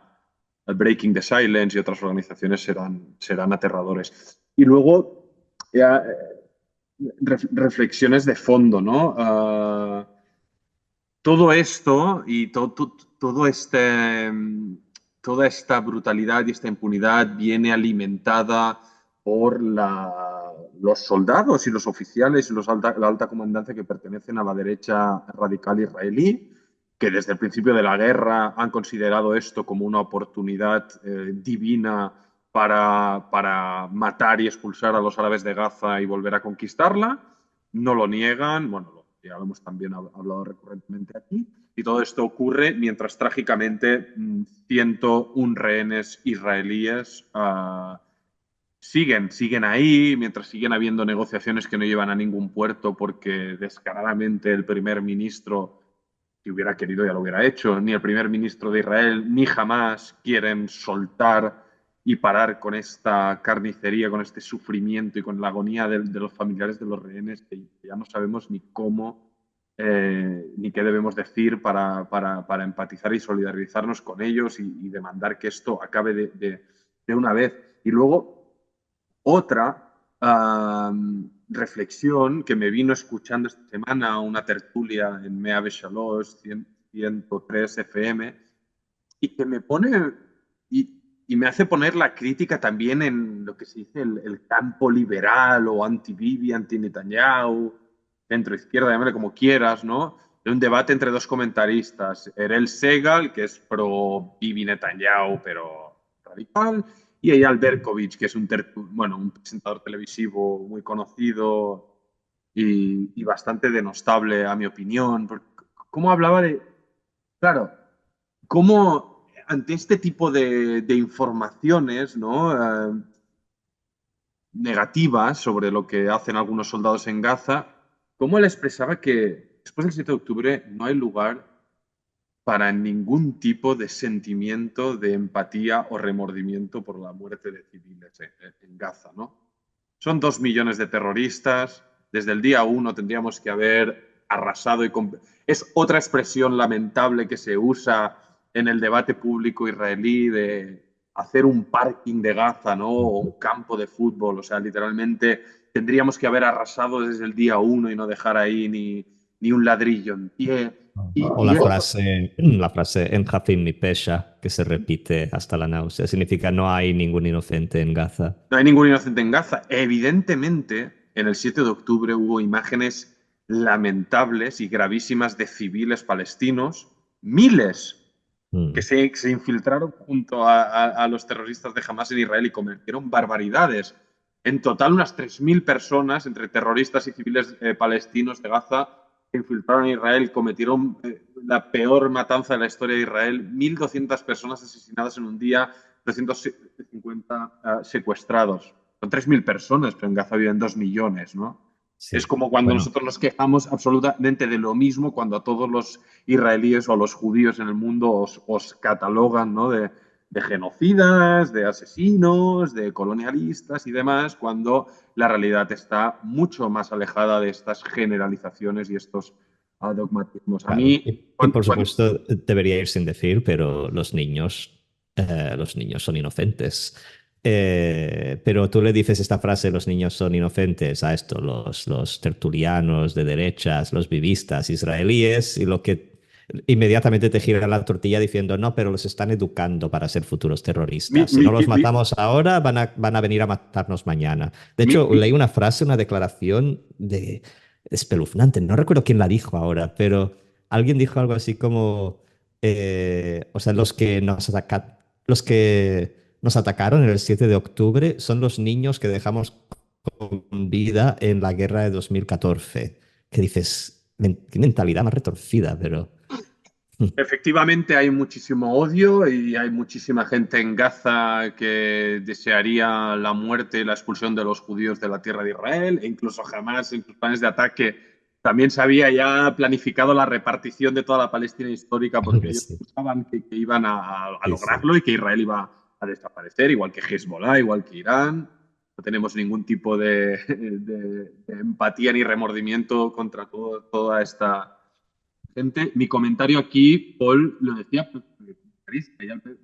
Breaking the Silence y otras organizaciones serán aterradores. Y luego, ya, reflexiones de fondo, ¿no? todo esto y todo toda esta brutalidad y esta impunidad viene alimentada por los soldados y los oficiales y la alta comandancia que pertenecen a la derecha radical israelí, que desde el principio de la guerra han considerado esto como una oportunidad divina para matar y expulsar a los árabes de Gaza y volver a conquistarla. No lo niegan, bueno, ya lo hemos también hablado recurrentemente aquí, y todo esto ocurre mientras trágicamente 101 rehenes israelíes siguen ahí, mientras siguen habiendo negociaciones que no llevan a ningún puerto porque descaradamente el primer ministro, si hubiera querido ya lo hubiera hecho, ni el primer ministro de Israel ni jamás quieren soltar y parar con esta carnicería, con este sufrimiento y con la agonía de los familiares de los rehenes, que ya no sabemos ni cómo ni qué debemos decir para empatizar y solidarizarnos con ellos y demandar que esto acabe de una vez. Y luego otra reflexión que me vino escuchando esta semana, una tertulia en Mea Beshalosh 103 FM, y que me pone y me hace poner la crítica también en lo que se dice el campo liberal o anti-Bibi, anti-Netanyahu, centro-izquierda, llámale como quieras, ¿no? De un debate entre dos comentaristas, Erel Segal, que es pro-Bibi Netanyahu, pero radical, y Eyal Berkovich, que es un presentador televisivo muy conocido y bastante denostable, a mi opinión. ¿Cómo hablaba de...? Claro, cómo ante este tipo de informaciones, ¿no? Negativas sobre lo que hacen algunos soldados en Gaza, cómo él expresaba que después del 7 de octubre no hay lugar para ningún tipo de sentimiento de empatía o remordimiento por la muerte de civiles en Gaza, ¿no? Son 2 millones de terroristas. Desde el día uno tendríamos que haber arrasado y... Es otra expresión lamentable que se usa en el debate público israelí de hacer un parking de Gaza, ¿no? O un campo de fútbol. O sea, literalmente tendríamos que haber arrasado desde el día uno y no dejar ahí ni un ladrillo en pie. O la frase en Jafim mi pesha, que se repite hasta la náusea, significa no hay ningún inocente en Gaza. No hay ningún inocente en Gaza. Evidentemente, en el 7 de octubre hubo imágenes lamentables y gravísimas de civiles palestinos, miles, que se infiltraron junto a los terroristas de Hamas en Israel y cometieron barbaridades. En total, unas 3.000 personas, entre terroristas y civiles palestinos de Gaza, se infiltraron en Israel, cometieron la peor matanza de la historia de Israel, 1.200 personas asesinadas en un día, 350 secuestrados. Son 3.000 personas, pero en Gaza viven 2 millones, ¿no? Sí. Es como cuando nosotros nos quejamos absolutamente de lo mismo cuando a todos los israelíes o a los judíos en el mundo os catalogan, ¿no? de genocidas, de asesinos, de colonialistas y demás, cuando la realidad está mucho más alejada de estas generalizaciones y estos dogmatismos. Claro. Y por supuesto debería ir sin decir, pero los niños son inocentes. Pero tú le dices esta frase, los niños son inocentes, a esto, los tertulianos de derechas, los vivistas israelíes, y lo que inmediatamente te gira la tortilla diciendo, no, pero los están educando para ser futuros terroristas. Si no los matamos ahora, van a venir a matarnos mañana. De hecho, leí una frase, una declaración espeluznante, no recuerdo quién la dijo ahora, pero alguien dijo algo así como, o sea, los que nos atacaron el 7 de octubre son los niños que dejamos con vida en la guerra de 2014. Que dices, qué mentalidad más retorcida, pero... Efectivamente hay muchísimo odio y hay muchísima gente en Gaza que desearía la muerte y la expulsión de los judíos de la tierra de Israel, e incluso jamás en sus planes de ataque también se había ya planificado la repartición de toda la Palestina histórica porque ellos pensaban que iban a lograrlo y que Israel iba a desaparecer, igual que Hezbollah, igual que Irán. No tenemos ningún tipo de empatía ni remordimiento contra toda esta gente. Mi comentario aquí, Paul lo decía,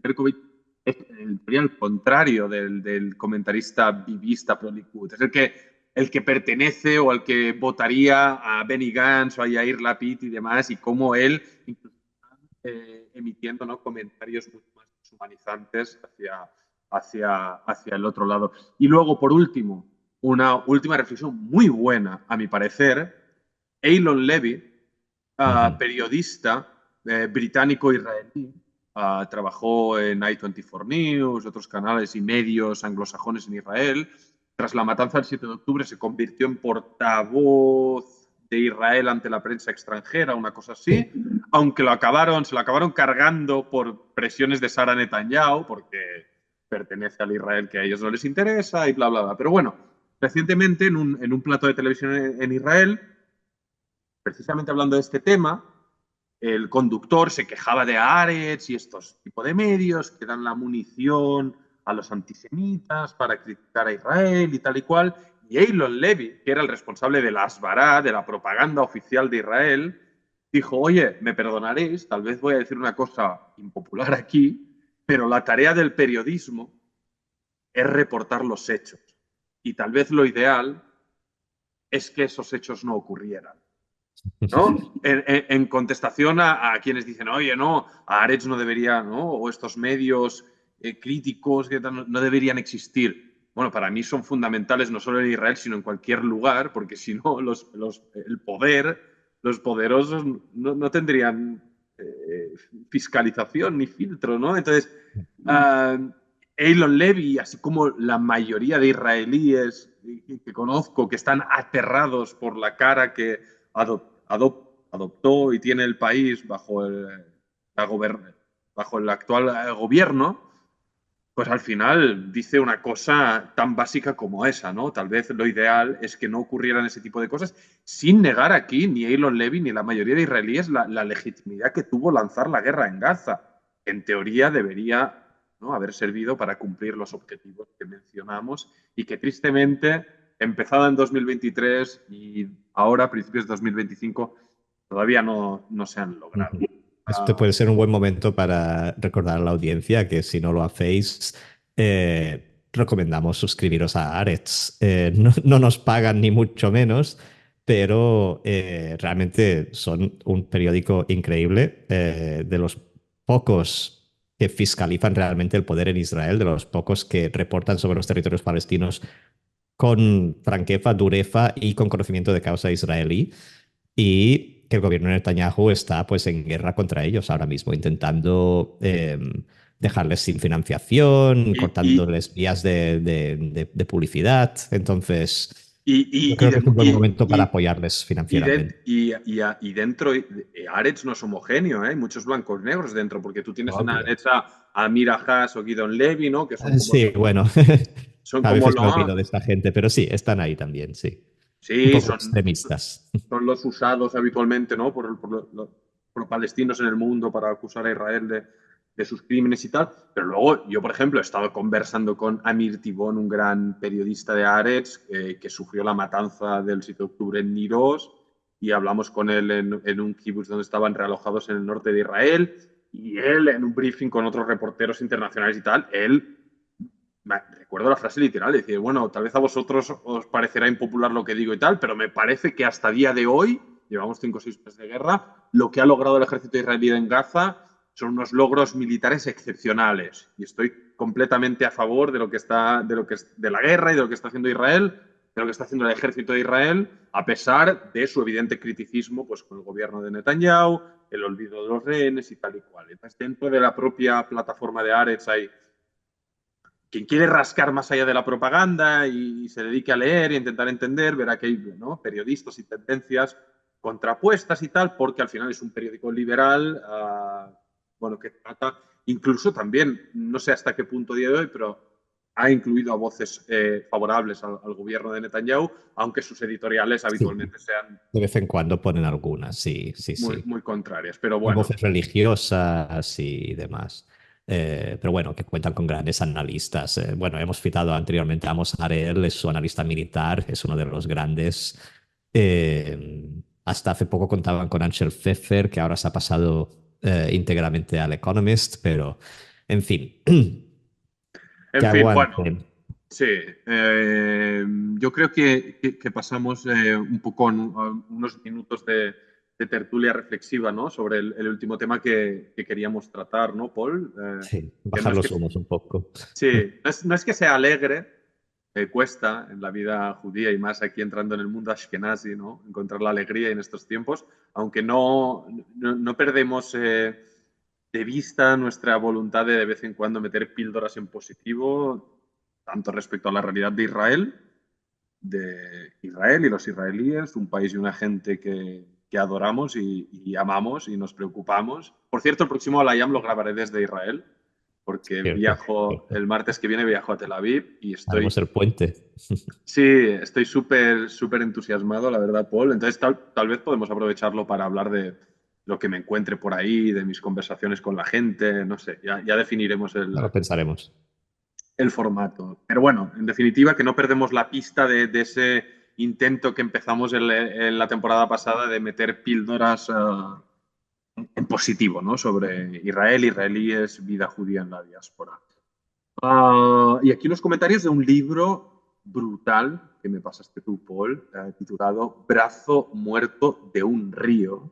Berkovich es el contrario del comentarista vivista pro Likud. Es el que el que pertenece o el que votaría a Benny Gantz o a Yair Lapid y demás, y cómo él incluso emitiendo, ¿no?, comentarios mucho más deshumanizantes hacia el otro lado. Y luego, por último, una última reflexión muy buena, a mi parecer, Eilon Levy, periodista británico-israelí, trabajó en i24 News, otros canales y medios anglosajones en Israel. Tras la matanza del 7 de octubre se convirtió en portavoz de Israel ante la prensa extranjera, una cosa así, aunque se lo acabaron cargando por presiones de Sara Netanyahu, porque pertenece al Israel que a ellos no les interesa y bla, bla, bla. Pero bueno, recientemente en un plato de televisión en Israel, precisamente hablando de este tema, el conductor se quejaba de Haaretz y estos tipos de medios que dan la munición a los antisemitas para criticar a Israel y tal y cual. Y Eilon Levy, que era el responsable de la Asbará, de la propaganda oficial de Israel, dijo, oye, me perdonaréis, tal vez voy a decir una cosa impopular aquí, pero la tarea del periodismo es reportar los hechos. Y tal vez lo ideal es que esos hechos no ocurrieran, ¿no? En contestación a quienes dicen, oye, no, a Haaretz no debería, ¿no?, o estos medios críticos que no deberían existir. Bueno, para mí son fundamentales no solo en Israel, sino en cualquier lugar, porque si no, el poder, los poderosos no tendrían fiscalización ni filtro, ¿no? Entonces, Eilon Levy, así como la mayoría de israelíes que conozco, que están aterrados por la cara que adoptó y tiene el país bajo el actual gobierno, pues al final dice una cosa tan básica como esa, ¿no? Tal vez lo ideal es que no ocurrieran ese tipo de cosas, sin negar aquí ni Eilon Levy ni la mayoría de israelíes la legitimidad que tuvo lanzar la guerra en Gaza. En teoría debería, ¿no?, haber servido para cumplir los objetivos que mencionamos y que tristemente, empezada en 2023 y ahora a principios de 2025, todavía no se han logrado. Este puede ser un buen momento para recordar a la audiencia que si no lo hacéis, recomendamos suscribiros a Haaretz. No nos pagan ni mucho menos, pero realmente son un periódico increíble, de los pocos que fiscalizan realmente el poder en Israel, de los pocos que reportan sobre los territorios palestinos con franqueza, dureza y con conocimiento de causa israelí. Y que el gobierno de Netanyahu está pues en guerra contra ellos ahora mismo, intentando dejarles sin financiación, cortándoles vías de publicidad. Entonces, yo creo que es un buen momento para apoyarles financieramente. Y dentro, Haaretz no es homogéneo, ¿eh? Hay muchos blancos negros dentro, porque tú tienes en Haaretz a Mira Haas o Gideon Levy, ¿no? Que son como, sí, bueno, son a como veces me olvido de esta gente, pero sí, están ahí también, sí. Un Sí, poco extremistas. son los usados habitualmente, ¿no?, por los palestinos en el mundo para acusar a Israel de sus crímenes y tal. Pero luego yo, por ejemplo, he estado conversando con Amir Tibón, un gran periodista de Haaretz, que sufrió la matanza del 7 de octubre en Niroz, y hablamos con él en un kibutz donde estaban realojados en el norte de Israel, y él en un briefing con otros reporteros internacionales y tal, él... Recuerdo la frase literal, decir, bueno, tal vez a vosotros os parecerá impopular lo que digo y tal, pero me parece que hasta día de hoy, llevamos 5 o 6 meses de guerra, lo que ha logrado el ejército israelí en Gaza son unos logros militares excepcionales. Y estoy completamente a favor de de la guerra y de lo que está haciendo Israel, de lo que está haciendo el ejército de Israel, a pesar de su evidente criticismo pues, con el gobierno de Netanyahu, el olvido de los rehenes y tal y cual. Entonces, dentro de la propia plataforma de Haaretz hay quien quiere rascar más allá de la propaganda y se dedique a leer e intentar entender, verá que hay, ¿no?, periodistas y tendencias contrapuestas y tal, porque al final es un periódico liberal, bueno, que trata, incluso también, no sé hasta qué punto día de hoy, pero ha incluido a voces favorables al gobierno de Netanyahu, aunque sus editoriales habitualmente sean de vez en cuando ponen algunas, sí, sí, muy, sí. muy contrarias. Pero Y bueno, voces religiosas y demás. Pero bueno, que cuentan con grandes analistas. Bueno, hemos citado anteriormente a Amos Harel, es su analista militar, es uno de los grandes. Hasta hace poco contaban con Angel Pfeffer, que ahora se ha pasado íntegramente al Economist, pero en fin, en que fin, bueno. aguanten. Sí, yo creo que pasamos un poco unos minutos de tertulia reflexiva, ¿no? Sobre el último tema que queríamos tratar, ¿no, Paul? Sí, Que no bajar es los que, humos un poco. sí, no es que sea alegre, cuesta en la vida judía y más aquí entrando en el mundo ashkenazi, ¿no? Encontrar la alegría en estos tiempos, aunque no perdemos de vista nuestra voluntad de vez en cuando meter píldoras en positivo, tanto respecto a la realidad de Israel y los israelíes, un país y una gente que adoramos y amamos y nos preocupamos. Por cierto, el próximo Alayam lo grabaré desde Israel, porque Cierto, viajo, cierto. el martes que viene viajo a Tel Aviv y Haremos el puente. sí, estoy súper, súper entusiasmado, la verdad, Paul. Entonces, tal vez podemos aprovecharlo para hablar de lo que me encuentre por ahí, de mis conversaciones con la gente, no sé, ya definiremos Ya lo pensaremos. el formato. Pero bueno, en definitiva, que no perdemos la pista de ese intento que empezamos en la temporada pasada de meter píldoras en positivo, ¿no? Sobre Israel, israelíes, vida judía en la diáspora. Y aquí los comentarios de un libro brutal que me pasaste tú, Paul, titulado Brazo muerto de un río.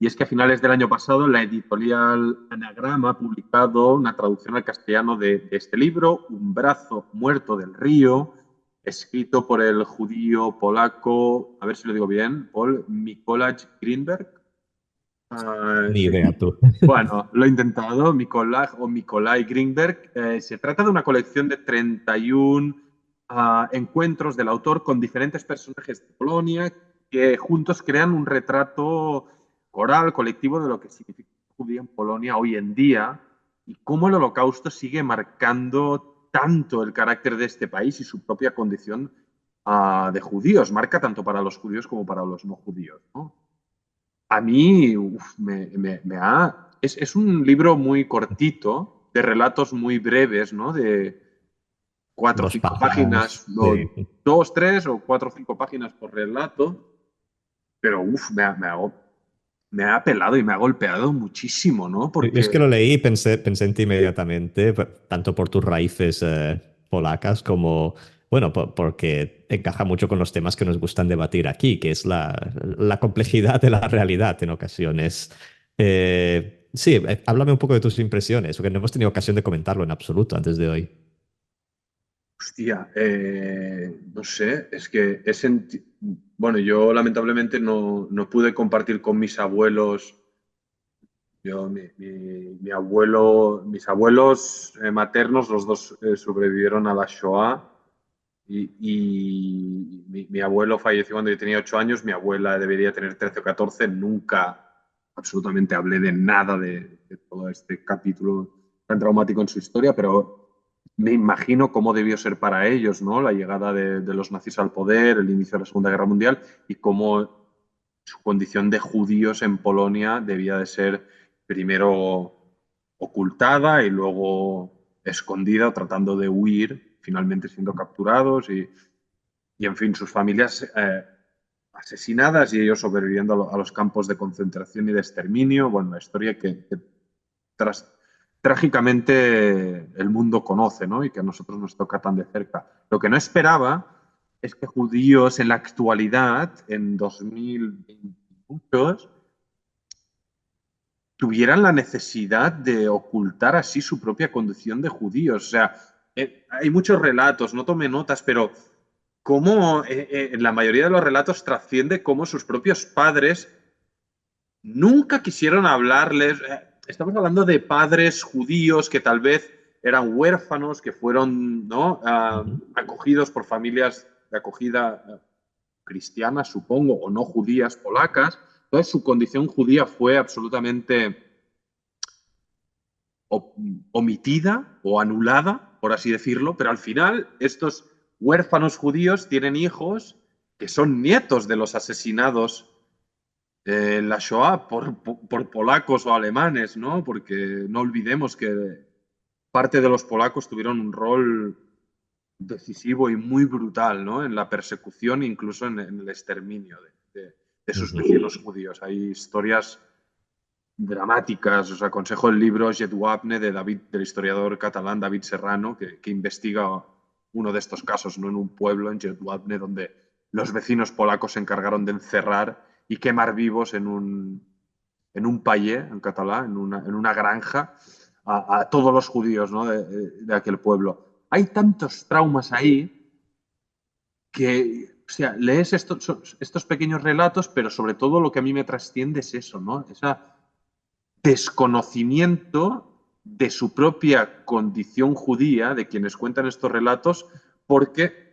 Y es que a finales del año pasado la editorial Anagrama ha publicado una traducción al castellano de este libro, Un brazo muerto del río, escrito por el judío polaco, a ver si lo digo bien, Paul Mikołaj Greenberg. Ni idea tú. Bueno, lo he intentado, Mikolaj Greenberg. Se trata de una colección de 31 encuentros del autor con diferentes personajes de Polonia que juntos crean un retrato coral, colectivo de lo que significa la judía en Polonia hoy en día y cómo el Holocausto sigue marcando tanto el carácter de este país y su propia condición de judíos. Marca tanto para los judíos como para los no judíos, ¿no? A mí es un libro muy cortito, de relatos muy breves, ¿no? De cuatro o Dos cinco páginas. páginas, Sí. o dos, tres o cuatro o cinco páginas por relato, pero me ha pelado y me ha golpeado muchísimo, ¿no? Yo es que lo Porque, leí y pensé en ti inmediatamente, tanto por tus raíces polacas como, bueno, porque encaja mucho con los temas que nos gustan debatir aquí, que es la complejidad de la realidad en ocasiones. Sí, háblame un poco de tus impresiones, porque no hemos tenido ocasión de comentarlo en absoluto antes de hoy. hostia, no sé, es que bueno, yo lamentablemente no pude compartir con mis abuelos. Mi abuelo, mis abuelos maternos, los dos sobrevivieron a la Shoah y mi abuelo falleció cuando yo tenía 8 años, mi abuela debería tener 13 o 14. Nunca absolutamente hablé de nada de todo este capítulo tan traumático en su historia, pero me imagino cómo debió ser para ellos, ¿no? La llegada de los nazis al poder, el inicio de la Segunda Guerra Mundial y cómo su condición de judíos en Polonia debía de ser primero ocultada y luego escondida o tratando de huir, finalmente siendo capturados y en fin, sus familias asesinadas y ellos sobreviviendo a los campos de concentración y de exterminio. Bueno, la historia que tras, trágicamente el mundo conoce, ¿no? Y que a nosotros nos toca tan de cerca. Lo que no esperaba es que judíos en la actualidad, en 2020, tuvieran la necesidad de ocultar así su propia condición de judíos. O sea, hay muchos relatos, no tomé notas, pero cómo en la mayoría de los relatos trasciende cómo sus propios padres nunca quisieron hablarles. Estamos hablando de padres judíos que tal vez eran huérfanos, que fueron, ¿no? Ujú. Acogidos por familias de acogida cristianas, supongo, o no judías, polacas. Entonces su condición judía fue absolutamente omitida o anulada, por así decirlo, pero al final estos huérfanos judíos tienen hijos que son nietos de los asesinados en la Shoah por polacos o alemanes, ¿no? Porque no olvidemos que parte de los polacos tuvieron un rol decisivo y muy brutal, ¿no? En la persecución, incluso en el exterminio de sus Ujú. vecinos judíos. Hay historias dramáticas. Os aconsejo el libro Jedwabne del historiador catalán David Serrano, que investiga uno de estos casos, ¿no? En un pueblo, en Jedwabne, donde los vecinos polacos se encargaron de encerrar y quemar vivos en un paller, en catalán, en una granja, a todos los judíos, ¿no? de aquel pueblo. Hay tantos traumas ahí que, o sea, lees estos pequeños relatos, pero sobre todo lo que a mí me trasciende es eso, ¿no? Ese desconocimiento de su propia condición judía, de quienes cuentan estos relatos, porque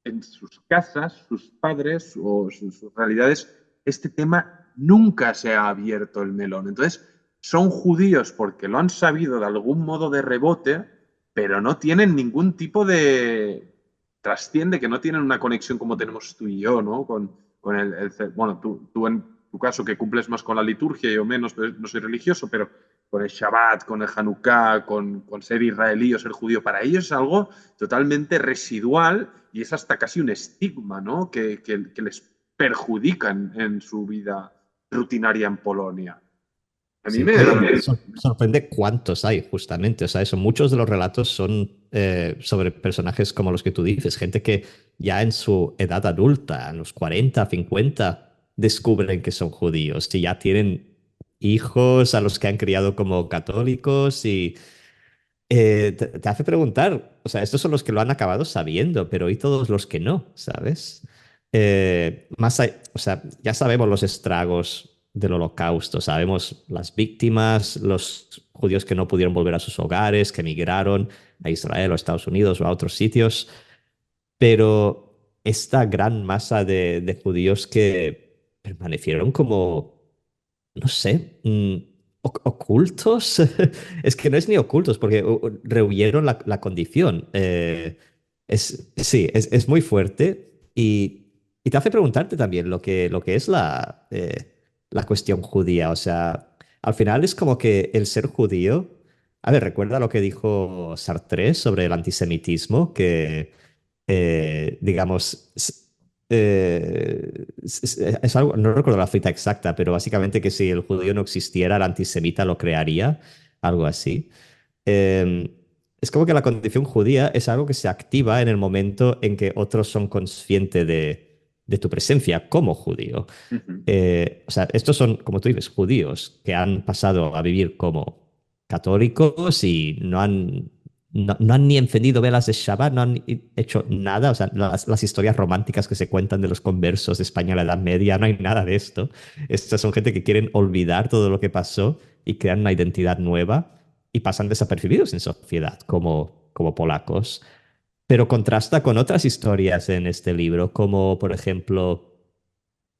en sus casas, sus padres o sus realidades, este tema nunca se ha abierto el melón. Entonces, son judíos porque lo han sabido de algún modo de rebote, pero no tienen ningún tipo de trasciende, que no tienen una conexión como tenemos tú y yo, ¿no? Con bueno, tú en tu caso que cumples más con la liturgia, yo menos, no soy religioso, pero con el Shabbat, con el Hanukkah, con ser israelí o ser judío, para ellos es algo totalmente residual y es hasta casi un estigma, ¿no? Que les perjudica en su vida rutinaria en Polonia. A mí Sí, me... sorprende cuántos hay, justamente. O sea, eso, muchos de los relatos son sobre personajes como los que tú dices, gente que ya en su edad adulta, en los 40, 50, descubren que son judíos y ya tienen hijos a los que han criado como católicos y te hace preguntar, o sea, estos son los que lo han acabado sabiendo, pero ¿y todos los que no? ¿Sabes? O sea, ya sabemos los estragos del Holocausto, sabemos las víctimas, los judíos que no pudieron volver a sus hogares, que emigraron a Israel o a Estados Unidos o a otros sitios, pero esta gran masa de judíos que permanecieron como, no sé, ocultos. Es que no es ni ocultos, porque rehuyeron la condición. Sí, es muy fuerte y te hace preguntarte también lo que es la cuestión judía. O sea, al final es como que el ser judío. A ver, recuerda lo que dijo Sartre sobre el antisemitismo, que digamos, es algo, no recuerdo la cita exacta, pero básicamente que si el judío no existiera, el antisemita lo crearía, algo así. Eh, es como que la condición judía es algo que se activa en el momento en que otros son conscientes de tu presencia como judío. O sea, estos son, como tú dices, judíos que han pasado a vivir como católicos y no han ni encendido velas de Shabbat, no han hecho nada. O sea, las historias románticas que se cuentan de los conversos de España en la Edad Media, no hay nada de esto. Estas son gente que quieren olvidar todo lo que pasó y crean una identidad nueva y pasan desapercibidos en sociedad como polacos. Pero contrasta con otras historias en este libro, como por ejemplo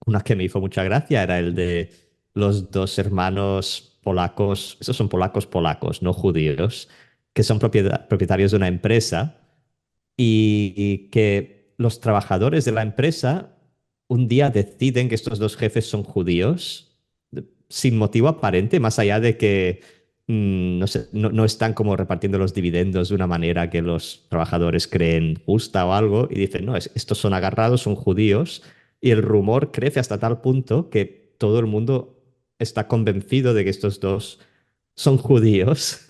una que me hizo mucha gracia era el de los dos hermanos polacos, esos son polacos polacos, no judíos, que son propietarios de una empresa y que los trabajadores de la empresa un día deciden que estos dos jefes son judíos sin motivo aparente, más allá de que no sé, no están como repartiendo los dividendos de una manera que los trabajadores creen justa o algo, y dicen, no, estos son agarrados, son judíos, y el rumor crece hasta tal punto que todo el mundo está convencido de que estos dos son judíos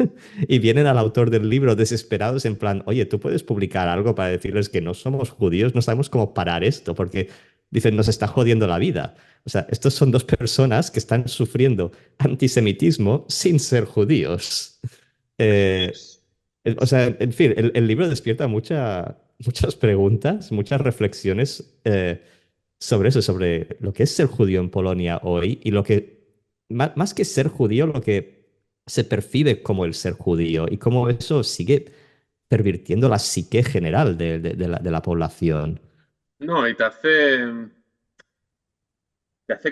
y vienen al autor del libro desesperados en plan, oye, tú puedes publicar algo para decirles que no somos judíos, no sabemos cómo parar esto, porque dicen, nos está jodiendo la vida. O sea, estos son dos personas que están sufriendo antisemitismo sin ser judíos. Eh, o sea, en fin, el libro despierta muchas preguntas, muchas reflexiones sobre eso, sobre lo que es ser judío en Polonia hoy y lo que, más que ser judío, lo que se percibe como el ser judío y cómo eso sigue pervirtiendo la psique general de la población. No, y te hace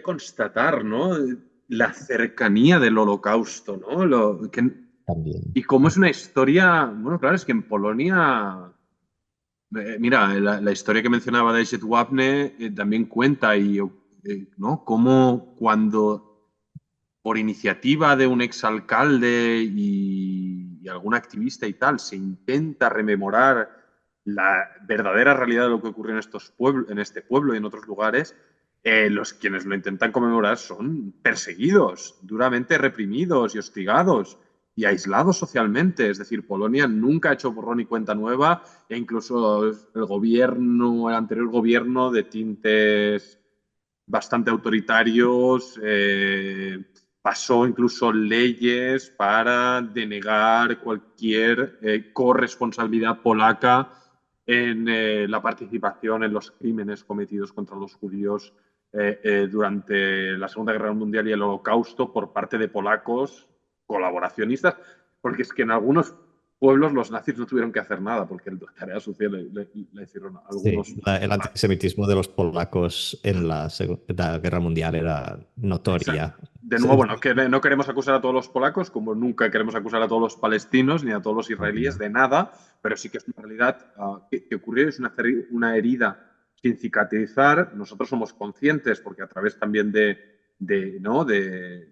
constatar, ¿no? La cercanía del holocausto, ¿no? También. Y cómo es una historia, bueno, claro, es que en Polonia, mira, la historia que mencionaba de Wapne también cuenta ¿no? Cómo cuando por iniciativa de un exalcalde y algún activista y tal se intenta rememorar la verdadera realidad de lo que ocurrió en estos pueblos, en este pueblo y en otros lugares, los quienes lo intentan conmemorar son perseguidos, duramente reprimidos y hostigados. y aislados socialmente. Es decir, Polonia nunca ha hecho borrón y cuenta nueva, e incluso el anterior gobierno de tintes bastante autoritarios, pasó incluso leyes para denegar cualquier corresponsabilidad polaca en la participación en los crímenes cometidos contra los judíos durante la Segunda Guerra Mundial y el Holocausto por parte de polacos colaboracionistas, porque es que en algunos pueblos los nazis no tuvieron que hacer nada, porque la tarea sucia la hicieron algunos. Sí, el antisemitismo de los polacos en la Segunda Guerra Mundial era notoria. De nuevo, no queremos acusar a todos los polacos, como nunca queremos acusar a todos los palestinos ni a todos los israelíes de nada, pero sí que es una realidad que ocurrió, es una herida sin cicatrizar. Nosotros somos conscientes, porque a través también ¿no? de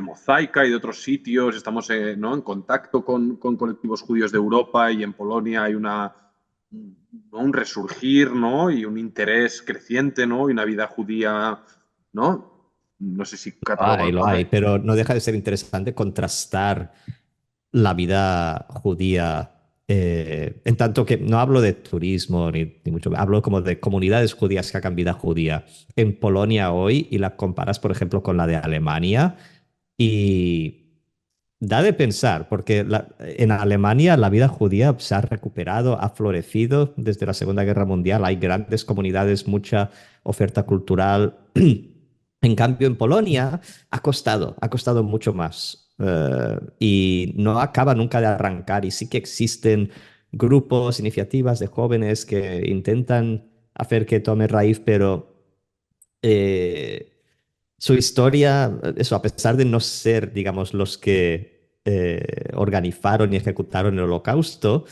Mozaica y de otros sitios estamos ¿no? en contacto con colectivos judíos de Europa, y en Polonia hay un resurgir, ¿no? Y un interés creciente, ¿no? Y una vida judía, ¿no? No sé si Lo hay, pero no deja de ser interesante contrastar la vida judía, en tanto que no hablo de turismo ni mucho, hablo como de comunidades judías que hagan vida judía en Polonia hoy, y la comparas, por ejemplo, con la de Alemania, y da de pensar, porque en Alemania la vida judía se ha recuperado, ha florecido desde la Segunda Guerra Mundial, hay grandes comunidades, mucha oferta cultural. En cambio, en Polonia ha costado mucho más, y no acaba nunca de arrancar, y sí que existen grupos, iniciativas de jóvenes que intentan hacer que tome raíz, pero su historia, eso, a pesar de no ser, digamos, los que organizaron y ejecutaron el Holocausto,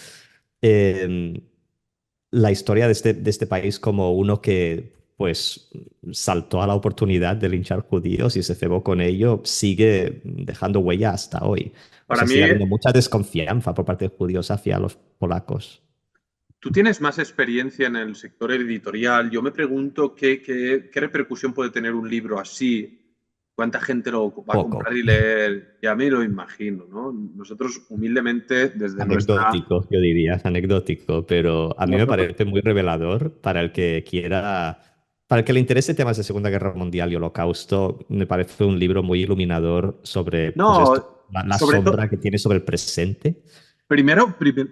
eh, la historia de este país como uno que pues saltó a la oportunidad de linchar judíos y se cebó con ello, sigue dejando huella hasta hoy. O Para sea, mí, sigue habiendo mucha desconfianza por parte de judíos hacia los polacos. tú tienes más experiencia en el sector editorial. Yo me pregunto qué repercusión puede tener un libro así. ¿Cuánta gente lo va a Poco. comprar y leer? Ya me lo imagino, ¿no? Nosotros humildemente, desde nuestra... Anecdótico, yo diría, es anecdótico, pero a mí me parece muy revelador para el que quiera, para el que le interese temas de Segunda Guerra Mundial y Holocausto. Me parece un libro muy iluminador sobre, pues esto, No, la sobre todo, sombra que tiene sobre el presente. primero porque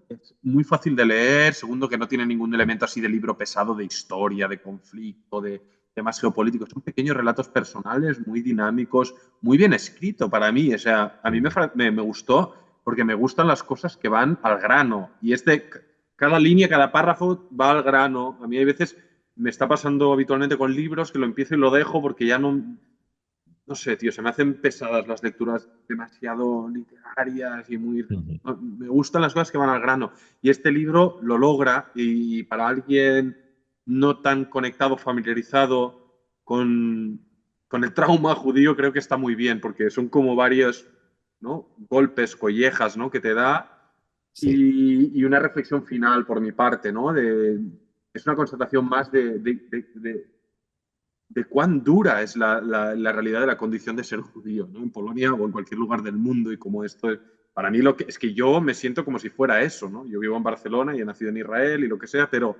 es muy fácil de leer, segundo que no tiene ningún elemento así de libro pesado de historia, de conflicto, de temas geopolíticos. Son pequeños relatos personales, muy dinámicos, muy bien escrito para mí. O sea, a mí me gustó porque me gustan las cosas que van al grano. Y cada línea, cada párrafo va al grano. A mí hay veces, me está pasando habitualmente con libros que lo empiezo y lo dejo porque ya no sé, tío, se me hacen pesadas las lecturas demasiado literarias y muy... Ujú. Me gustan las cosas que van al grano. Y este libro lo logra, y para alguien no tan conectado, familiarizado con el trauma judío, creo que está muy bien, porque son como varios, ¿no? Golpes, collejas, ¿no? que te da, Sí. y una reflexión final por mi parte, ¿no? Es una constatación más de cuán dura es la realidad de la condición de ser judío, ¿no? En Polonia o en cualquier lugar del mundo, y como esto para mí es que yo me siento como si fuera eso, ¿no? Yo vivo en Barcelona y he nacido en Israel y lo que sea, pero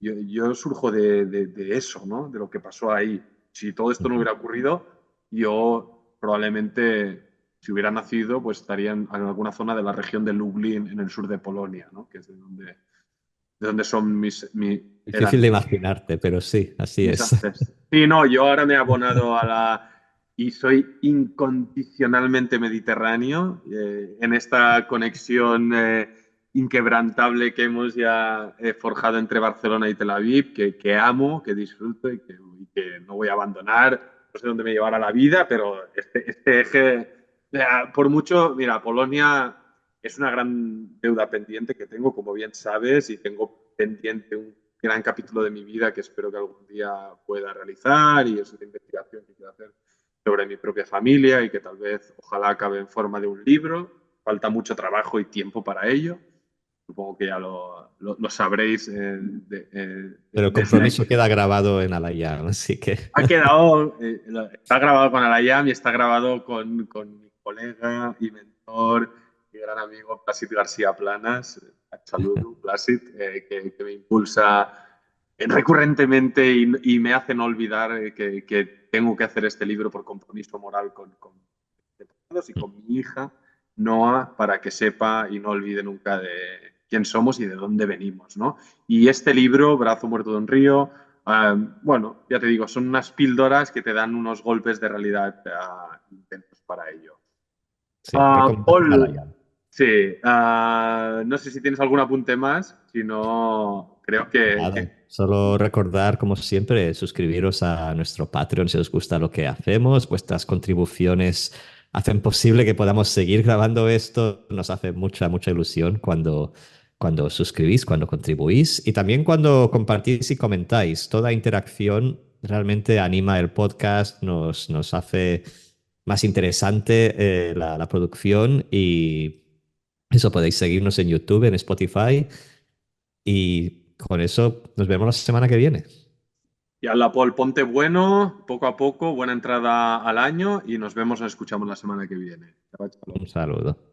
yo surjo de eso, ¿no? De lo que pasó ahí. Si todo esto no Ujú. hubiera ocurrido, yo probablemente, si hubiera nacido, pues estaría en alguna zona de la región de Lublin, en el sur de Polonia, ¿no? Que es de donde son Difícil eran de imaginarte, pero sí, así mis es. ancestros. Sí, no, yo ahora me he abonado y soy incondicionalmente mediterráneo, en esta conexión inquebrantable que hemos ya forjado entre Barcelona y Tel Aviv, que amo, que disfruto y que no voy a abandonar. No sé dónde me llevará la vida, pero este eje, por mucho, mira, Polonia es una gran deuda pendiente que tengo, como bien sabes, y tengo pendiente un gran capítulo de mi vida que espero que algún día pueda realizar, y es una investigación que quiero hacer sobre mi propia familia y que tal vez, ojalá, acabe en forma de un libro. Falta mucho trabajo y tiempo para ello. Supongo que ya lo sabréis. Pero el Desde compromiso aquí. queda grabado en Alayán, así que Ha quedado, está grabado con Alayam y está grabado con mi colega y mentor y gran amigo Plácid García Planas, saludo, Plácid, que me impulsa recurrentemente y me hace no olvidar que tengo que hacer este libro por compromiso moral con y con mi hija, Noah, para que sepa y no olvide nunca de quién somos y de dónde venimos, ¿no? Y este libro, Brazo muerto de un río, bueno, ya te digo, son unas píldoras que te dan unos golpes de realidad intensos para ello. Sí, recomendación a la Paul, llave. sí, no sé si tienes algún apunte más, si no, creo Nada, solo recordar, como siempre, suscribiros a nuestro Patreon si os gusta lo que hacemos. Vuestras contribuciones hacen posible que podamos seguir grabando esto. Nos hace mucha, mucha ilusión cuando suscribís, cuando contribuís y también cuando compartís y comentáis. Toda interacción realmente anima el podcast, nos hace más interesante la producción y eso podéis seguirnos en YouTube, en Spotify. Y con eso nos vemos la semana que viene. y a la Paul, ponte bueno, poco a poco, buena entrada al año y nos vemos, nos escuchamos la semana que viene. Chao, chao. Un saludo.